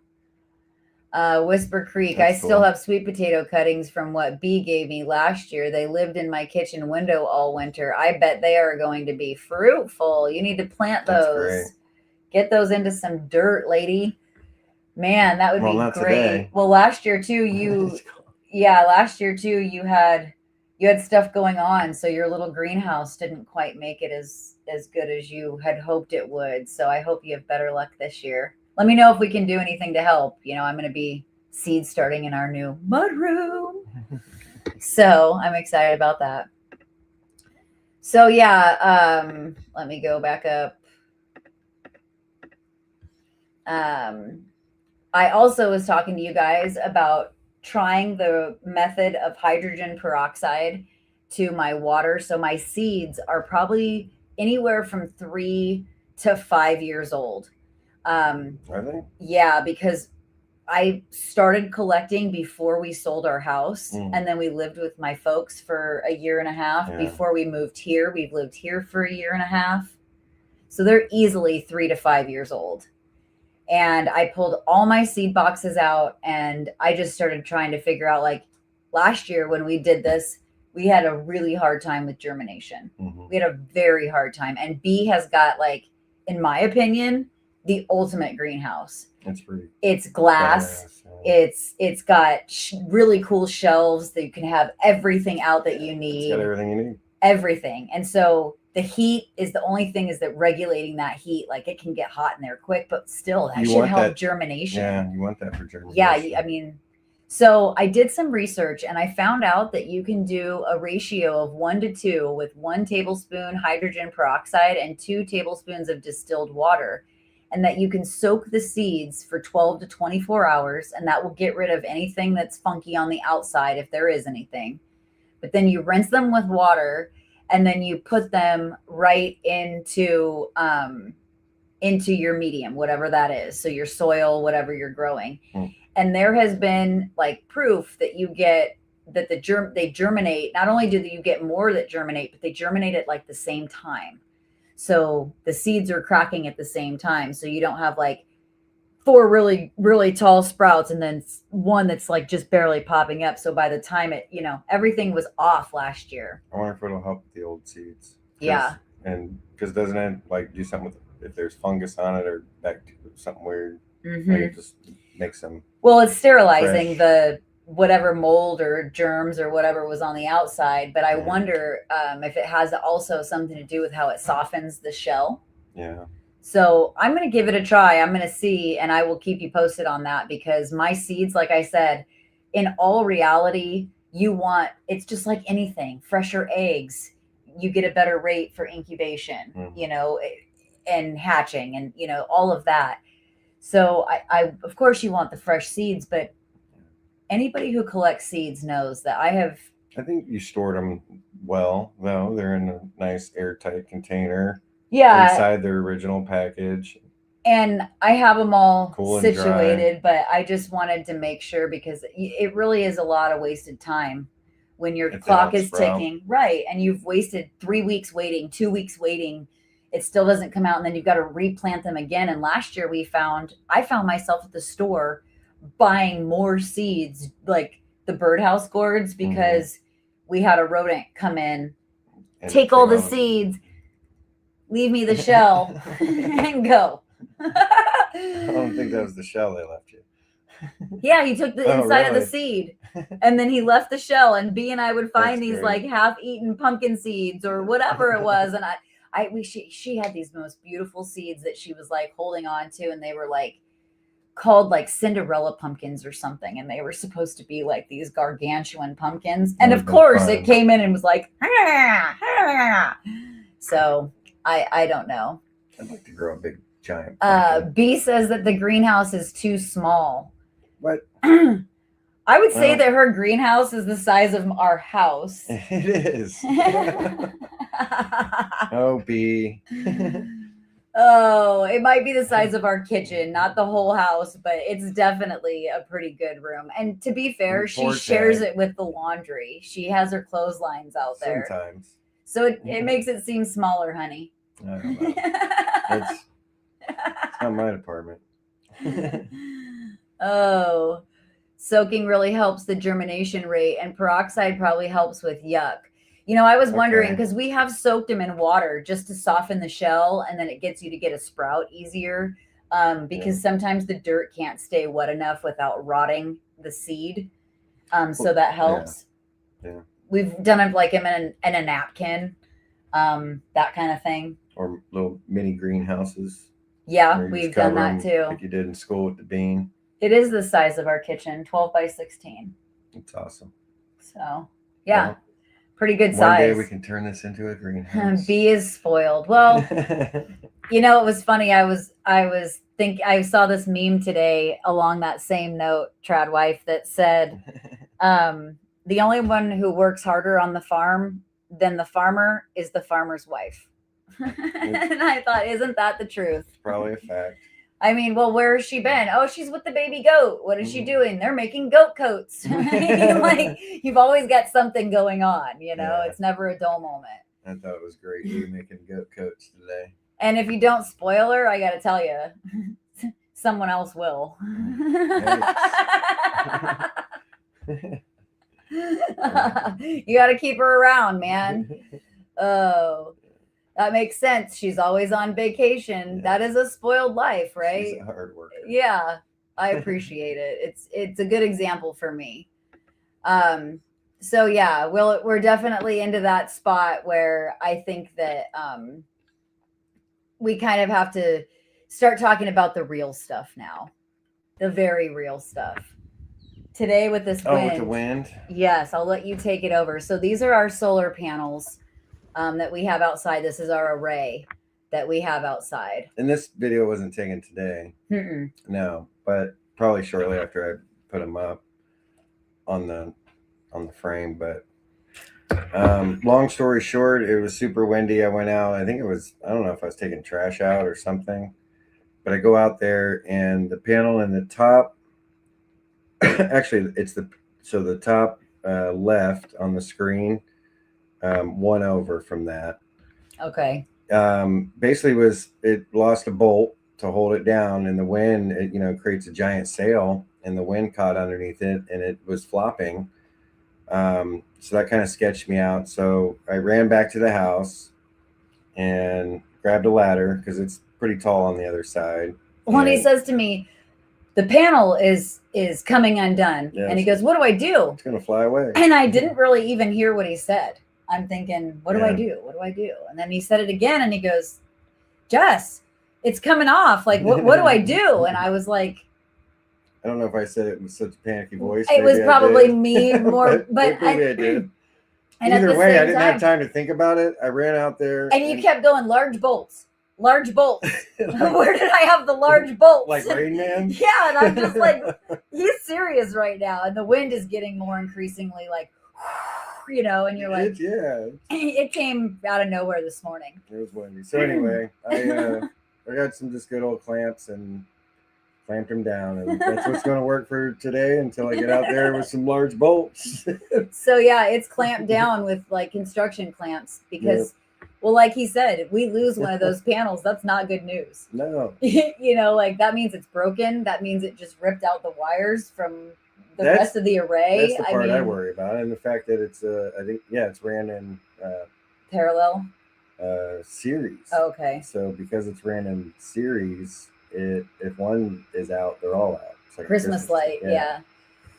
Whisper Creek. That's I still cool. have sweet potato cuttings from what Bee gave me last year. They lived in my kitchen window all winter. I bet they are going to be fruitful. You need to plant That's those. great. Get those into some dirt, lady. Man, that would Well, be not great. today. Well, last year too, you had stuff going on, so your little greenhouse didn't quite make it as good as you had hoped it would. So I hope you have better luck this year. Let me know if we can do anything to help. I'm going to be seed starting in our new mud room. So I'm excited about that. So yeah, let me go back up. I also was talking to you guys about trying the method of hydrogen peroxide to my water. So my seeds are probably anywhere from 3 to 5 years old. Are they? Yeah, because I started collecting before we sold our house, and then we lived with my folks for a year and a half before we moved here. We've lived here for a year and a half. So they're easily 3 to 5 years old. And I pulled all my seed boxes out and I just started trying to figure out, like, last year when we did this, we had a really hard time with germination. We had a very hard time. And Bee has got, like, in my opinion, the ultimate greenhouse. It's glass. It's got really cool shelves that you can have everything out that you need. It's got everything you need. Everything. And so the heat is the only thing, is that regulating that heat, like it can get hot in there quick, but still that should help germination. Yeah, you want that for germination. Yeah, I mean, so I did some research and I found out that you can do a ratio of 1 to 2 with 1 tablespoon hydrogen peroxide and 2 tablespoons of distilled water, and that you can soak the seeds for 12 to 24 hours, and that will get rid of anything that's funky on the outside if there is anything. But then you rinse them with water, and then you put them right into your medium, whatever that is. So your soil, whatever you're growing. And there has been like proof that you get that they germinate. Not only do you get more that germinate, but they germinate at like the same time. So the seeds are cracking at the same time. So you don't have like 4 really, really tall sprouts and then one that's like just barely popping up. So by the time everything was off last year. I wonder if it'll help with the old seeds. Yeah. And because doesn't it like do something with if there's fungus on it or bacteria, something weird? Like it just makes them. Well, it's sterilizing fresh. whatever mold or germs or whatever was on the outside. But I Yeah. wonder if it has also something to do with how it softens the shell. Yeah. So I'm going to give it a try. I'm going to see, and I will keep you posted on that, because my seeds, like I said, in all reality, it's just like anything, fresher eggs, you get a better rate for incubation, and hatching, and, all of that. So I, of course you want the fresh seeds, but anybody who collects seeds knows that I think you stored them well, though. They're in a nice airtight container inside their original package. And I have them all Cool and situated, but I just wanted to make sure, because it really is a lot of wasted time when your clock is ticking, right? And you've wasted 3 weeks waiting, 2 weeks waiting. It still doesn't come out, and then you've got to replant them again. And last year I found myself at the store buying more seeds, like the birdhouse gourds, because we had a rodent come in, take all the seeds, leave me the shell, and go. I don't think that was the shell they left you. Yeah, he took the inside of the seed, and then he left the shell. And B and I would find these like half-eaten pumpkin seeds or whatever it was, and she had these most beautiful seeds that she was like holding on to, and they were like called like Cinderella pumpkins or something, and they were supposed to be like these gargantuan pumpkins. And of course, it came in and was like, so I don't know. I'd like to grow a big giant pumpkin. B says that the greenhouse is too small. What? I would say that her greenhouse is the size of our house. It is. Oh, B. Oh, it might be the size of our kitchen, not the whole house, but it's definitely a pretty good room. And to be fair, she shares it with the laundry. She has her clotheslines out there. Sometimes. So it makes it seem smaller, honey. I don't know. It's not my department. Oh, soaking really helps the germination rate, and peroxide probably helps with yuck. I was wondering, because we have soaked them in water just to soften the shell, and then it gets you to get a sprout easier, because sometimes the dirt can't stay wet enough without rotting the seed. So that helps. Yeah. We've done it like in a napkin, that kind of thing. Or little mini greenhouses. Yeah, we've done that too. Like you did in school with the bean. It is the size of our kitchen, 12 by 16. It's awesome. So, yeah, pretty good size. One day we can turn this into a greenhouse. B is spoiled. Well, it was funny. I saw this meme today along that same note, Trad Wife, that said, the only one who works harder on the farm than the farmer is the farmer's wife. And I thought, isn't that the truth? It's probably a fact. I mean, well, where has she been? Oh, she's with the baby goat. What is she doing? They're making goat coats. Like, you've always got something going on, It's never a dull moment. I thought it was great you making goat coats today. And if you don't spoil her, I got to tell you, someone else will. You got to keep her around, man. Oh, that makes sense. She's always on vacation. Yeah. That is a spoiled life, right? She's a hard worker. Yeah, I appreciate it. It's a good example for me. So yeah, we're definitely into that spot where I think that we kind of have to start talking about the real stuff now, the very real stuff. Today with this wind. Oh, with the wind? Yes, I'll let you take it over. So these are our solar panels that we have outside. This is our array that we have outside. And this video wasn't taken today. Mm-mm. No, but probably shortly after I put them up on the frame. But long story short, it was super windy. I went out. I think it was, I don't know if I was taking trash out or something, but I go out there and the panel in the top, actually it's the top left on the screen, one over from that. Okay. Basically it lost a bolt to hold it down, and the wind, it creates a giant sail, and the wind caught underneath it and it was flopping. So that kind of sketched me out. So I ran back to the house and grabbed a ladder because it's pretty tall on the other side. Well, and he says to me, the panel is coming undone. Yeah, and he goes, what do I do? It's gonna fly away. And I didn't really even hear what he said. I'm thinking, what do I Yeah. do? What do I do? And then he said it again, and he goes, Jess, it's coming off. Like, what do I do? And I was like, I don't know if I said it with such a panicky voice. it was Maybe I probably did. me more, but maybe I did. And at Either the way, same I didn't time, have time to think about it. I ran out there, and you kept going, large bolts, large bolts. Where did I have the large bolts? like Rain Man. Yeah, and I'm just like, he's serious right now, and the wind is getting more increasingly like, you know, and you're like, Yeah, it came out of nowhere this morning. it was windy. So anyway, I got some just good old clamps and clamped them down, and that's what's going to work for today until I get out there with some large bolts. So yeah, it's clamped down with like construction clamps because, well, like he said, if we lose one of those panels, that's not good news. No, You know, like that means it's broken. That means it just ripped out the wires from the rest of the array. That's the part I worry about, and the fact that it's I think it's ran in parallel series. Oh, okay. So because it's ran in series, if one is out, they're all out. It's like Christmas light, yeah.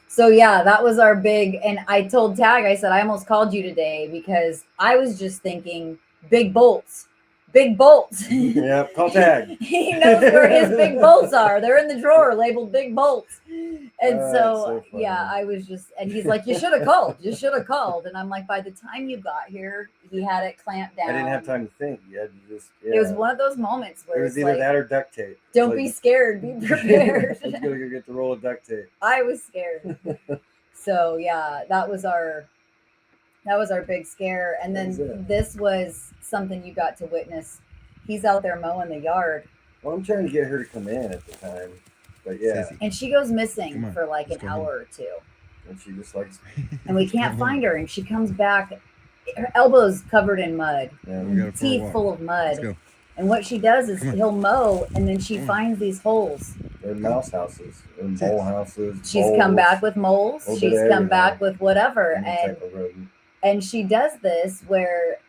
So yeah, that was our big. And I told Tag, I said, I almost called you today because I was just thinking big bolts. Big bolts. Yeah, call Tag. He knows where his big bolts are. They're in the drawer labeled big bolts. And so yeah, I was just, and he's like, you should have called. You should have called. And I'm like, by the time you got here, he had it clamped down. I didn't have time to think. You had to just, It was one of those moments where it was either that or duct tape. Don't be scared. Be prepared. I was going to go get the roll of duct tape. I was scared. So yeah, that was our big scare. And then this was something you got to witness. He's out there mowing the yard. Well, I'm trying to get her to come in at the time, but yeah. And she goes missing for like an hour or two. And she just likes. And we can't find her. And she comes back, her elbows covered in mud, teeth full of mud. And what she does is he'll mow, and then she finds these holes. They're mouse houses, or mole houses. She's come back with moles. She's come back with whatever, and she does this where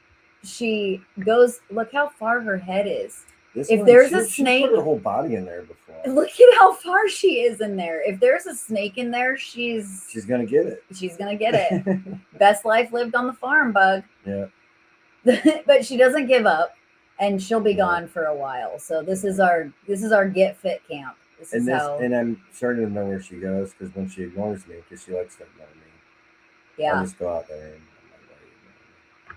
she goes. Look how far her head is. If there's a snake, she put her whole body in there before. Look at how far she is in there. If there's a snake in there, she's gonna get it. She's gonna get it. Best life lived on the farm, Bug. Yeah. But she doesn't give up, and she'll be gone for a while. So this is our get fit camp. And I'm starting to know where she goes because when she ignores me, because she likes to ignore me. Yeah. I'll just go out there and.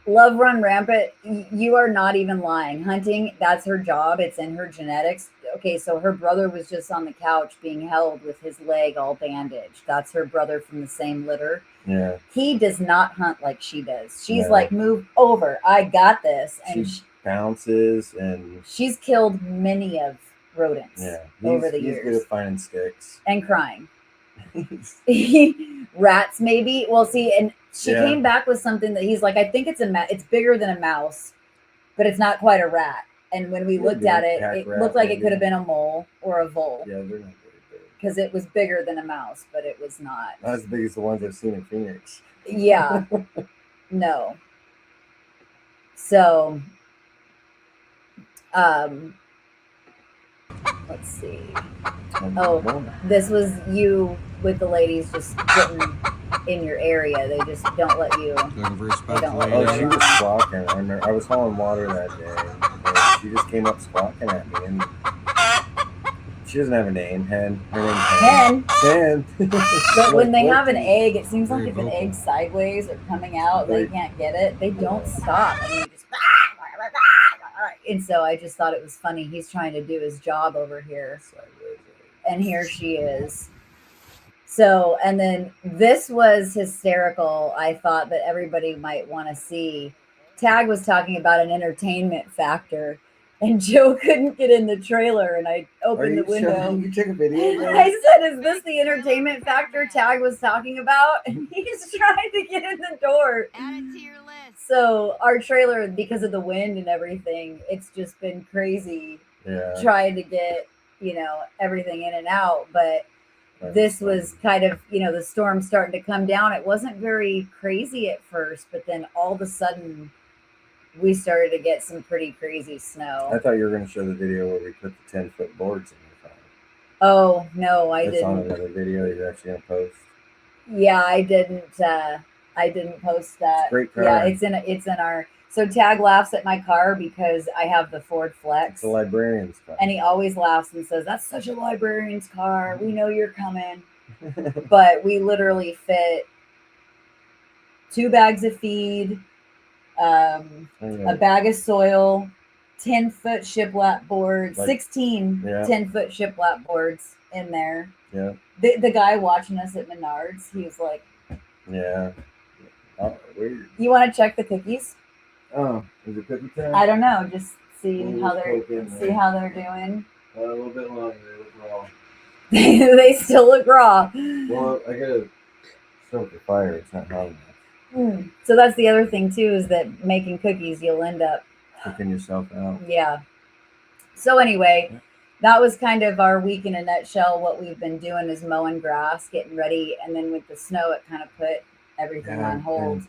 Love run rampant. You are not even lying. Hunting, that's her job. It's in her genetics. Okay, so her brother was just on the couch being held with his leg all bandaged. That's her brother from the same litter. Yeah. He does not hunt like she does. She's like, move over. I got this. And she bounces and she's killed many of rodents over the years. He's good at finding sticks. And crying. Rats, maybe. Well, see, and she came back with something that he's like, I think it's bigger than a mouse, but it's not quite a rat. And when we looked at it, it looked like it could have been a mole or a vole. Yeah, they're not very big. Because it was bigger than a mouse, but it was not. Not as big as the ones I've seen in Phoenix. Yeah. No. So, let's see. Oh, this was you with the ladies just getting in your area. They just don't let you. She was squawking. I was hauling water that day, and she just came up squawking at me. And she doesn't have a name. Hen. Her name's Hen. But when they have an egg, it seems like if an egg's sideways or coming out, they can't get it. They don't stop, and they just. And so I just thought it was funny. He's trying to do his job over here. And here she is. So, and then this was hysterical. I thought that everybody might want to see. Tag was talking about an entertainment factor, and Joe couldn't get in the trailer, and I opened the window. You took a video? I said, is this the entertainment factor Tag was talking about? And he's trying to get in the door. Add it to your list. So our trailer, because of the wind and everything, it's just been crazy trying to get, everything in and out. But this was kind of, the storm starting to come down. It wasn't very crazy at first, but then all of a sudden we started to get some pretty crazy snow. I thought you were going to show the video where we put the 10-foot boards in the car. Oh no, I That's on didn't. another video you're actually gonna post. Yeah, I didn't. I didn't post It's a that. great Yeah, car. it's in our. So Tag laughs at my car because I have the Ford It's Flex, a librarian's car. and he always laughs and says, "That's such a librarian's car. We know you're coming." But we literally fit 2 bags of feed, a bag of soil, 10-foot shiplap boards, Like, 16 yeah. 10-foot shiplap boards in there. Yeah. The guy watching us at Menards, he was like, Yeah. Oh, weird. "You want to check the cookies?" Oh, is it cookie time? I don't know. Just see We'll how just they're poke in see there. how they're doing. A little bit longer. They look raw. They still look raw. Well, I gotta stoke the fire. It's not hot enough. So that's the other thing too, is that making cookies, you'll end up Cooking yourself out. Yeah. So anyway, that was kind of our week in a nutshell. What we've been doing is mowing grass, getting ready, and then with the snow, it kind of put everything on hold.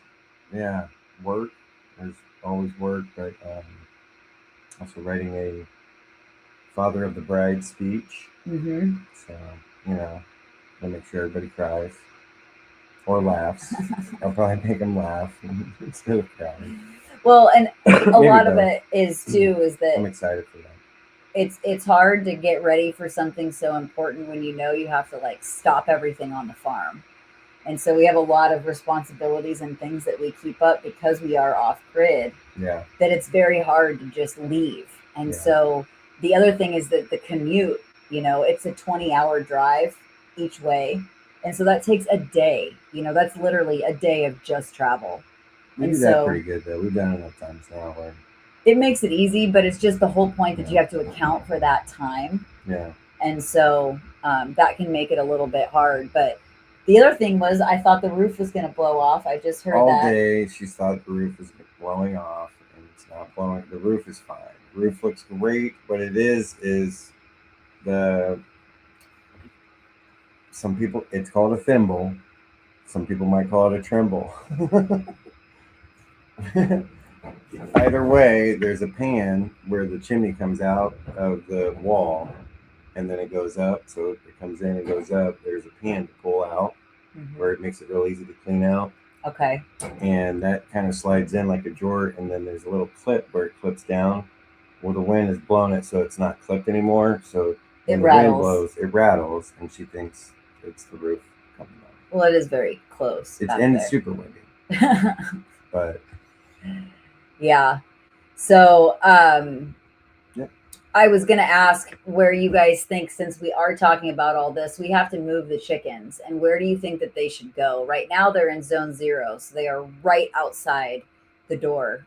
Yeah, work. There's always work, but also writing a father of the bride speech. Mm-hmm. So, I'll make sure everybody cries or laughs. I'll probably make them laugh instead of crying. Well, and a lot of it is too is that I'm excited for that. It's hard to get ready for something so important when you know you have to like stop everything on the farm. And so we have a lot of responsibilities and things that we keep up because we are off grid. Yeah. That it's very hard to just leave. And so the other thing is that the commute, it's a 20-hour drive each way. And so that takes a day. That's literally a day of just travel. We do that pretty good though. We've done it enough times now where it makes it easy, but it's just the whole point that you have to account for that time. Yeah. And so that can make it a little bit hard. But the other thing was, I thought the roof was going to blow off. I just heard all that. day she thought the roof was blowing off, and it's not blowing. The roof is fine. The roof looks great. What it is some people, it's called a thimble. Some people might call it a tremble. Either way, there's a pan where the chimney comes out of the wall, and then it goes up. So it comes in and goes up. There's a pan to pull out, where it makes it real easy to clean out. Okay. And that kind of slides in like a drawer, and then there's a little clip where it clips down. Well, the wind has blown it, so it's not clipped anymore. So when the wind blows, it rattles, and she thinks it's the roof coming down. Well, it is very close. It's super windy. But yeah. So I was going to ask where you guys think, since we are talking about all this, we have to move the chickens. And where do you think that they should go? Right now, they're in zone 0. So they are right outside the door.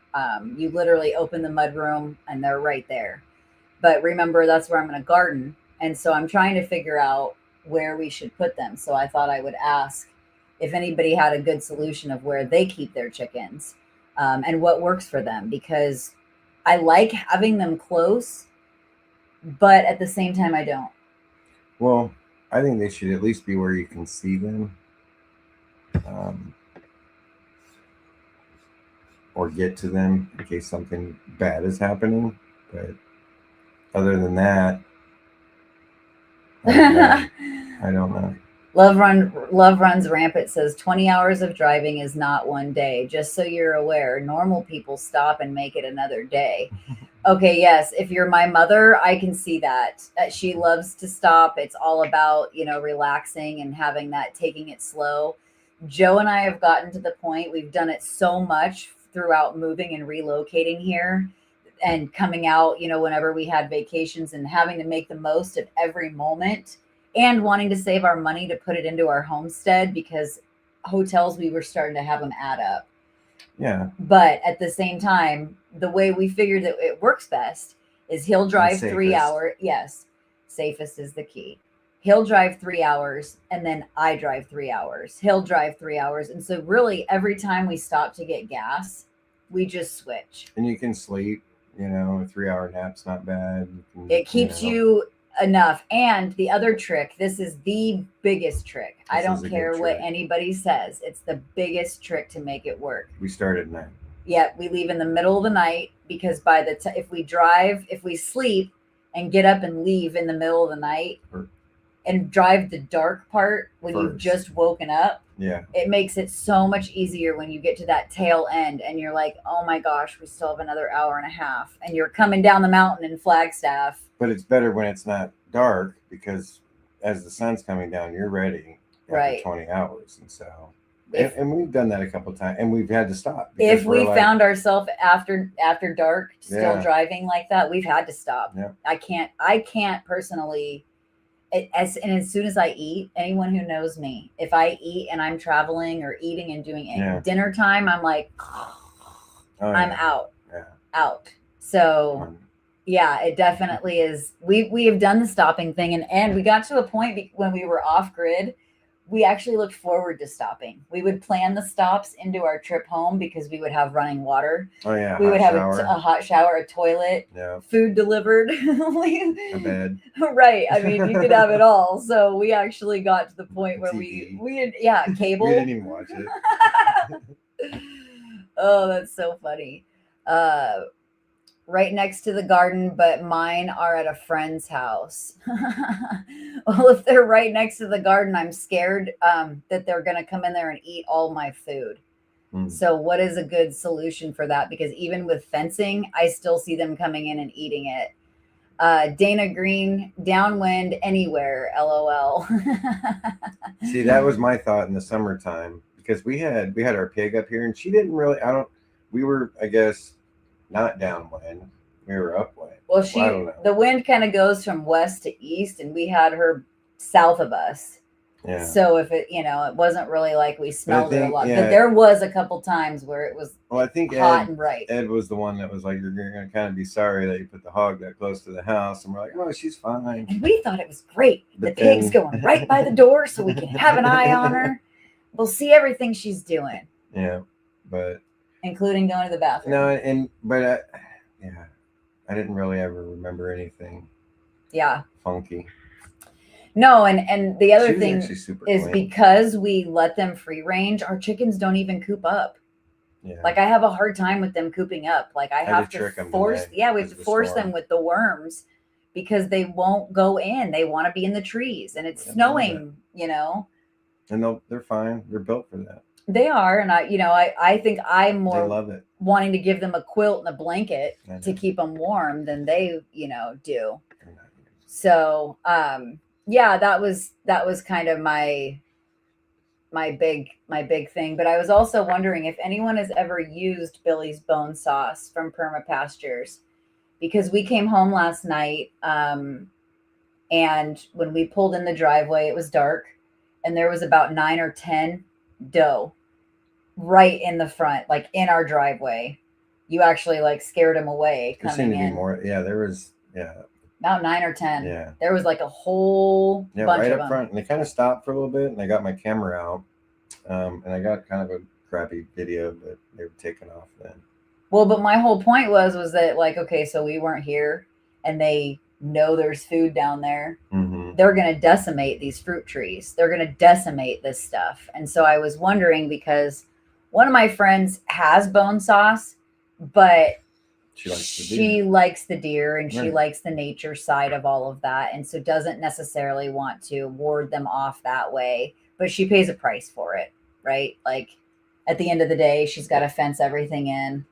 You literally open the mudroom and they're right there. But remember, that's where I'm going to garden. And so I'm trying to figure out where we should put them. So I thought I would ask if anybody had a good solution of where they keep their chickens and what works for them. Because I like having them close, but at the same time, I don't. Well, I think they should at least be where you can see them, or get to them in case something bad is happening. But other than that, I don't know. Love runs rampant says 20 hours of driving is not one day. Just so you're aware, normal people stop and make it another day. Okay, yes. If you're my mother, I can see that. She loves to stop. It's all about, relaxing and having that, taking it slow. Joe and I have gotten to the point, we've done it so much throughout moving and relocating here and coming out, whenever we had vacations, and having to make the most of every moment and wanting to save our money to put it into our homestead, because hotels, we were starting to have them add up. Yeah. But at the same time, the way we figured that it works best is he'll drive 3 hours. Yes. Safest is the key. He'll drive 3 hours and then I drive 3 hours. He'll drive 3 hours. And so really every time we stop to get gas, we just switch. And you can sleep, a 3-hour nap's not bad. It keeps you enough. And the other trick, this is the biggest trick. I don't care what anybody says. It's the biggest trick to make it work. We start at night. Yeah, we leave in the middle of the night, because by the time, if we sleep and get up and leave in the middle of the night, and drive the dark part when you've First. just woken up. Yeah. It makes it so much easier when you get to that tail end and you're like, oh my gosh, we still have another hour and a half. And you're coming down the mountain in Flagstaff. But it's better when it's not dark because as the sun's coming down, you're ready after Right. 20 hours. And so, If, and we've done that a couple of times and we've had to stop. if we're we like, found ourselves after dark still Yeah. driving like that, we've had to stop. Yeah. I can't personally. As soon as I eat, anyone who knows me, if I eat and I'm traveling or eating and doing Yeah. dinner time, I'm like, I'm out. Yeah. Out. So yeah, it definitely is. We have done the stopping thing, and we got to a point when we were off grid. We actually looked forward to stopping. We would plan the stops into our trip home because we would have running water. Oh yeah. We would have shower. a hot shower, a toilet, Yeah. food delivered. A bed. Right. I mean, you could have it all. So we actually got to the point where TV. we had cable. We didn't even watch it. Oh, that's so funny. Right next to the garden, but mine are at a friend's house. Well, if they're right next to the garden, I'm scared that they're going to come in there and eat all my food. So what is a good solution for that? Because even with fencing, I still see them coming in and eating it. Dana Green, downwind anywhere, LOL. See, that was my thought in the summertime because we had our pig up here and she didn't really, we were, I guess, not downwind. We were upwind. Well, I don't know. the wind kind of goes from west to east, and we had her south of us. Yeah. So if it, it wasn't really like we smelled it a lot. Yeah. But there was a couple times where it was I think hot and bright. Ed was the one that was like, you're going to kind of be sorry that you put the hog that close to the house. And we're like, oh, she's fine. And we thought it was great. But the pig's going right by the door so we can have an eye on her. We'll see everything she's doing. Yeah, but including going to the bathroom. No, but I didn't really ever remember anything. Yeah. Funky. No, and the other thing is clean. Because we let them free range, our chickens don't even coop up. Yeah. Like I have a hard time with them cooping up. Like I have to force. We have to force them with the worms because they won't go in. They want to be in the trees, and it's snowing. And they're fine. They're built for that. They are, and I think I'm more they love it. Wanting to give them a quilt and a blanket to keep them warm than they do. So yeah, that was kind of my big thing. But I was also wondering if anyone has ever used Billy's bone sauce from Perma Pastures, because we came home last night and when we pulled in the driveway, it was dark and there was about 9 or 10 doe right in the front, like in our driveway. You actually like scared them away coming in. There seemed to be more. Yeah, there was. Yeah. About 9 or 10. Yeah. There was like a whole bunch right of up front. And they kind of stopped for a little bit and I got my camera out. And I got kind of a crappy video, but they were taken off then. Well, but my whole point was that like, okay, so we weren't here and they know there's food down there. Mm-hmm. They're going to decimate these fruit trees. They're going to decimate this stuff. And so I was wondering, because one of my friends has bone sauce, but she likes the deer and she likes the nature side of all of that. And so doesn't necessarily want to ward them off that way, but she pays a price for it, right? Like at the end of the day, she's got to fence everything in,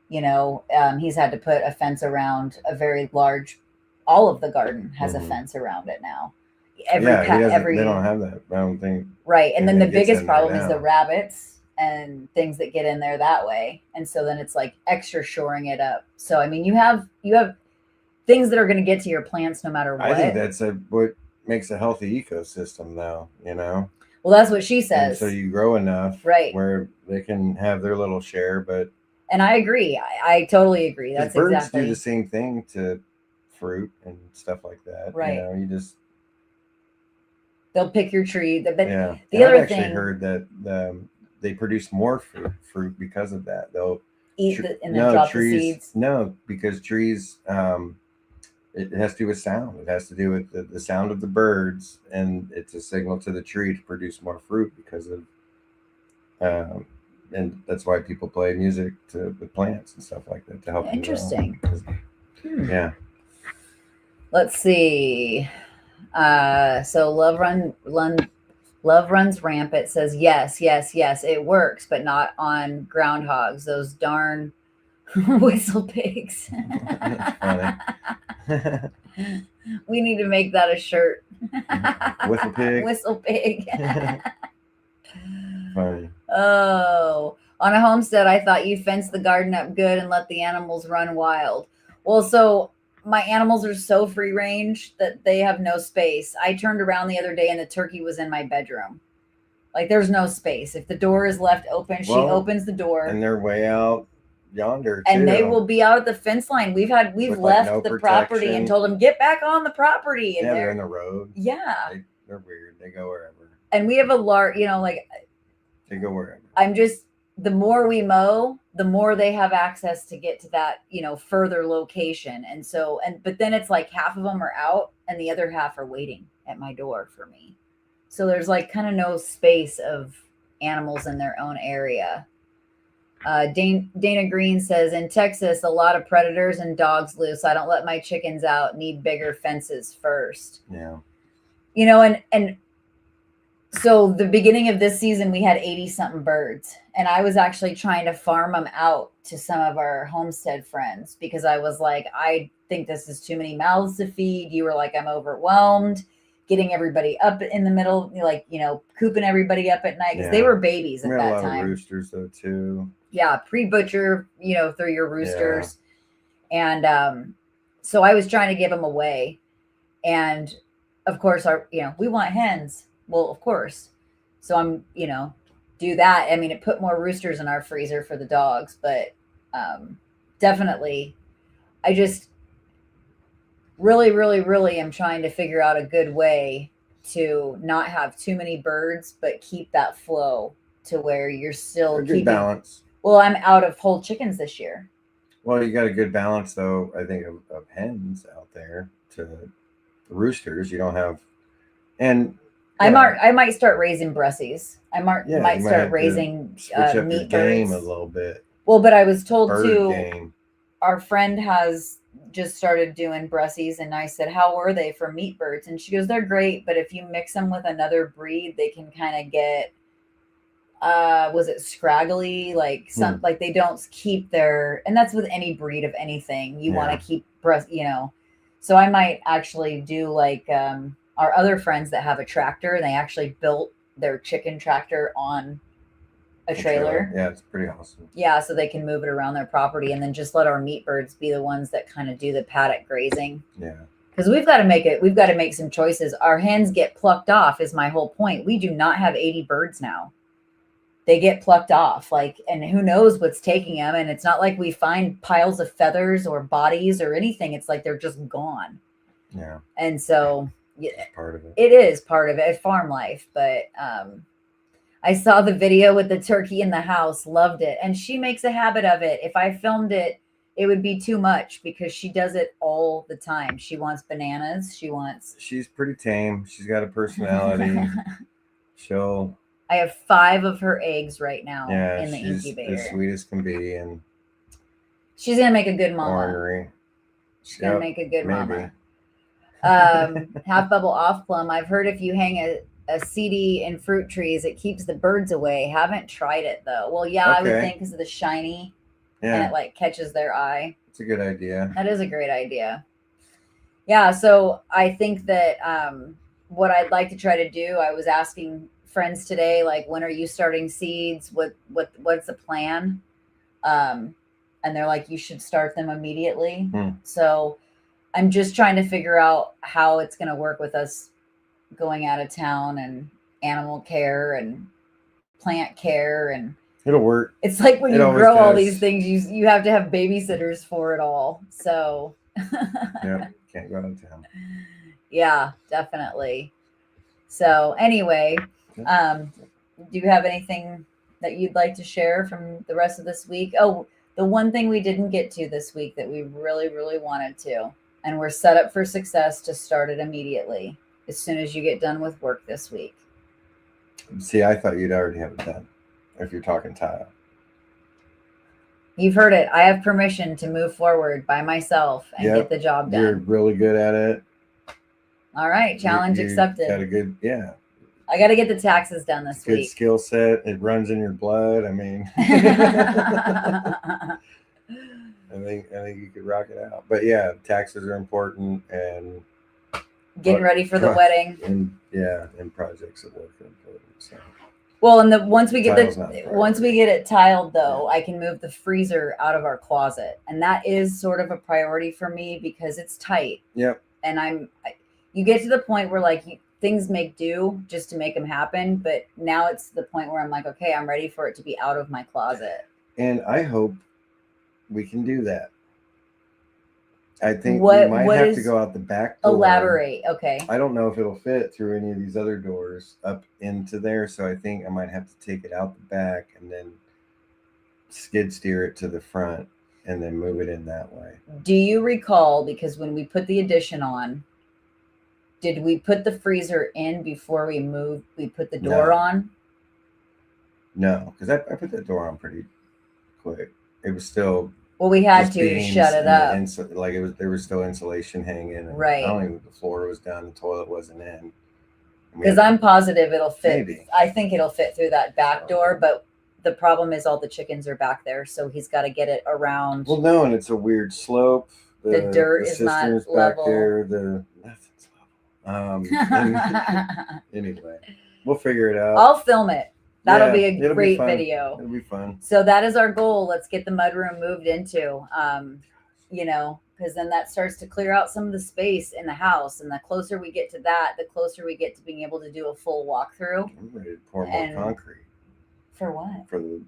he's had to put a fence around a very large, all of the garden has a fence around it now. They don't have that. I don't think. Right. And then the biggest problem is the rabbits and things that get in there that way. And so then it's like extra shoring it up. So, I mean, you have things that are going to get to your plants no matter what. I think that's what makes a healthy ecosystem though, Well, that's what she says. And so you grow enough where they can have their little share, and I agree. I totally agree. That's birds exactly. do the same thing to fruit and stuff like that. Right. They'll pick your tree. The other thing, I've heard that they produce more fruit because of that. They'll eat and then drop the seeds. No, because trees, it has to do with sound. It has to do with the sound of the birds, and it's a signal to the tree to produce more fruit because of, and that's why people play music with plants and stuff like that to help. Interesting. Yeah. Let's see. So love runs rampant says yes, yes, yes. It works, but not on groundhogs. Those darn whistle pigs. That's funny. We need to make that a shirt. Whistle pig. Whistle pig. Funny. Oh, on a homestead, I thought you fenced the garden up good and let the animals run wild. Well, so my animals are so free range that they have no space. I turned around the other day and the turkey was in my bedroom. Like there's no space. If the door is left open, she Well, opens the door. And they're way out yonder too. And they will be out at the fence line. We've With, left no the property protection. and told them get back on the property. And Yeah, they're in the road. Yeah. They're weird. They go wherever. And we have a large, like They go wherever. the more we mow, the more they have access to get to that, further location. And so, but then it's like half of them are out and the other half are waiting at my door for me. So there's like kind of no space of animals in their own area. Dana Green says, in Texas, a lot of predators and dogs loose. I don't let my chickens out. Need bigger fences first. Yeah. And so the beginning of this season, we had 80 something birds, and I was actually trying to farm them out to some of our Homestead friends because I was like, I think this is too many mouths to feed. You were like, I'm overwhelmed. Getting everybody up in the middle, cooping everybody up at night because they were babies at that time. We had a lot of roosters though too. Yeah, pre-butcher, through your roosters. Yeah. And so I was trying to give them away. And of course, we want hens. Well, of course. So I'm, do that. I mean, it put more roosters in our freezer for the dogs, but definitely, I just really, really, really am trying to figure out a good way to not have too many birds, but keep that flow to where you're still keeping balance. Well, I'm out of whole chickens this year. Well, you got a good balance though, I think, of hens out there to the roosters. You don't have, and I might start raising brussies. I might start raising meat birds a little bit. Well, but I was told game. Our friend has just started doing brussies, and I said, how were they for meat birds? And she goes, they're great, but if you mix them with another breed, they can kind of get was it scraggly, like like they don't keep their, and that's with any breed of anything you want to keep so I might actually do like our other friends that have a tractor, and they actually built their chicken tractor on a trailer. Yeah, it's pretty awesome. Yeah, so they can move it around their property, and then just let our meat birds be the ones that kind of do the paddock grazing. Yeah. Because we've got to make some choices. Our hens get plucked off is my whole point. We do not have 80 birds now. They get plucked off, and who knows what's taking them. And it's not like we find piles of feathers or bodies or anything. It's like they're just gone. Yeah. And so it's part of it. It is part of it, farm life. But I saw the video with the turkey in the house, loved it. And she makes a habit of it. If I filmed it, it would be too much because she does it all the time. She wants bananas. She's pretty tame. She's got a personality. I have 5 of her eggs right now in the incubator. As sweet as can be, and she's gonna make a good mama. Ornery. She's gonna make a good mama. Half bubble off plum. I've heard if you hang a CD in fruit trees, it keeps the birds away. Haven't tried it though. Well, yeah, okay. I would think because of the shiny, and it like catches their eye. It's a good idea. That is a great idea. Yeah, so I think that what I'd like to try to do, I was asking friends today, like, when are you starting seeds? What's the plan? And they're like, you should start them immediately. So I'm just trying to figure out how it's going to work with us going out of town, and animal care and plant care, and it'll work. It's like when you grow all these things, you have to have babysitters for it all. So yeah, can't go out of town. Yeah, definitely. So anyway, do you have anything that you'd like to share from the rest of this week? Oh, the one thing we didn't get to this week that we really, really wanted to, and we're set up for success to start it immediately as soon as you get done with work this week. See, I thought you'd already have it done if you're talking tile. You've heard it. I have permission to move forward by myself and get the job done. You're really good at it. All right, challenge You accepted. got a good, yeah, I got to get the taxes done this good week. skill set. It runs in your blood. I mean, I think you could rock it out. But yeah, taxes are important, and Getting ready for the wedding. And yeah, and projects at work are important. So. Well, and once we get Tile's it tiled, though, I can move the freezer out of our closet, and that is sort of a priority for me because it's tight. Yep. And you get to the point where like things make do just to make them happen, but now it's the point where I'm like, okay, I'm ready for it to be out of my closet. And I hope we can do that. I think we might have to go out the back door. Elaborate. Okay. I don't know if it'll fit through any of these other doors up into there, so I think I might have to take it out the back and then skid steer it to the front and then move it in that way. Do you recall, because when we put the addition on, did we put the freezer in before we put the door on? No, because I put that door on pretty quick. It was still... Well, we had to shut it up. There was still insulation hanging. Right. I don't even, the floor was done. The toilet wasn't in. Because I'm positive it'll fit. Maybe. I think it'll fit through that back door, but the problem is all the chickens are back there, so he's got to get it around. Well, no, and it's a weird slope. The dirt is not level. Nothing's level. Anyway, we'll figure it out. I'll film it. That'll be a great video. It'll be fun. So that is our goal. Let's get the mudroom moved into, because then that starts to clear out some of the space in the house. And the closer we get to that, the closer we get to being able to do a full walkthrough. I'm ready to pour more concrete. For what? For the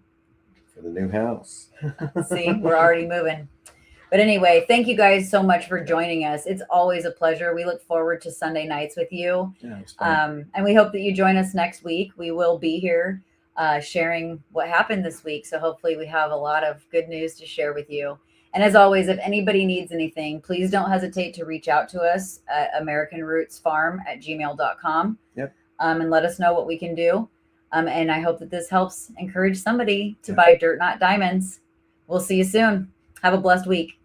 new house. See, we're already moving. But anyway, thank you guys so much for joining us. It's always a pleasure. We look forward to Sunday nights with you. Yeah, it's fun. And we hope that you join us next week. We will be here sharing what happened this week. So hopefully we have a lot of good news to share with you. And as always, if anybody needs anything, please don't hesitate to reach out to us at AmericanRootsFarm@gmail.com. Yep. And let us know what we can do. And I hope that this helps encourage somebody to buy dirt, not diamonds. We'll see you soon. Have a blessed week.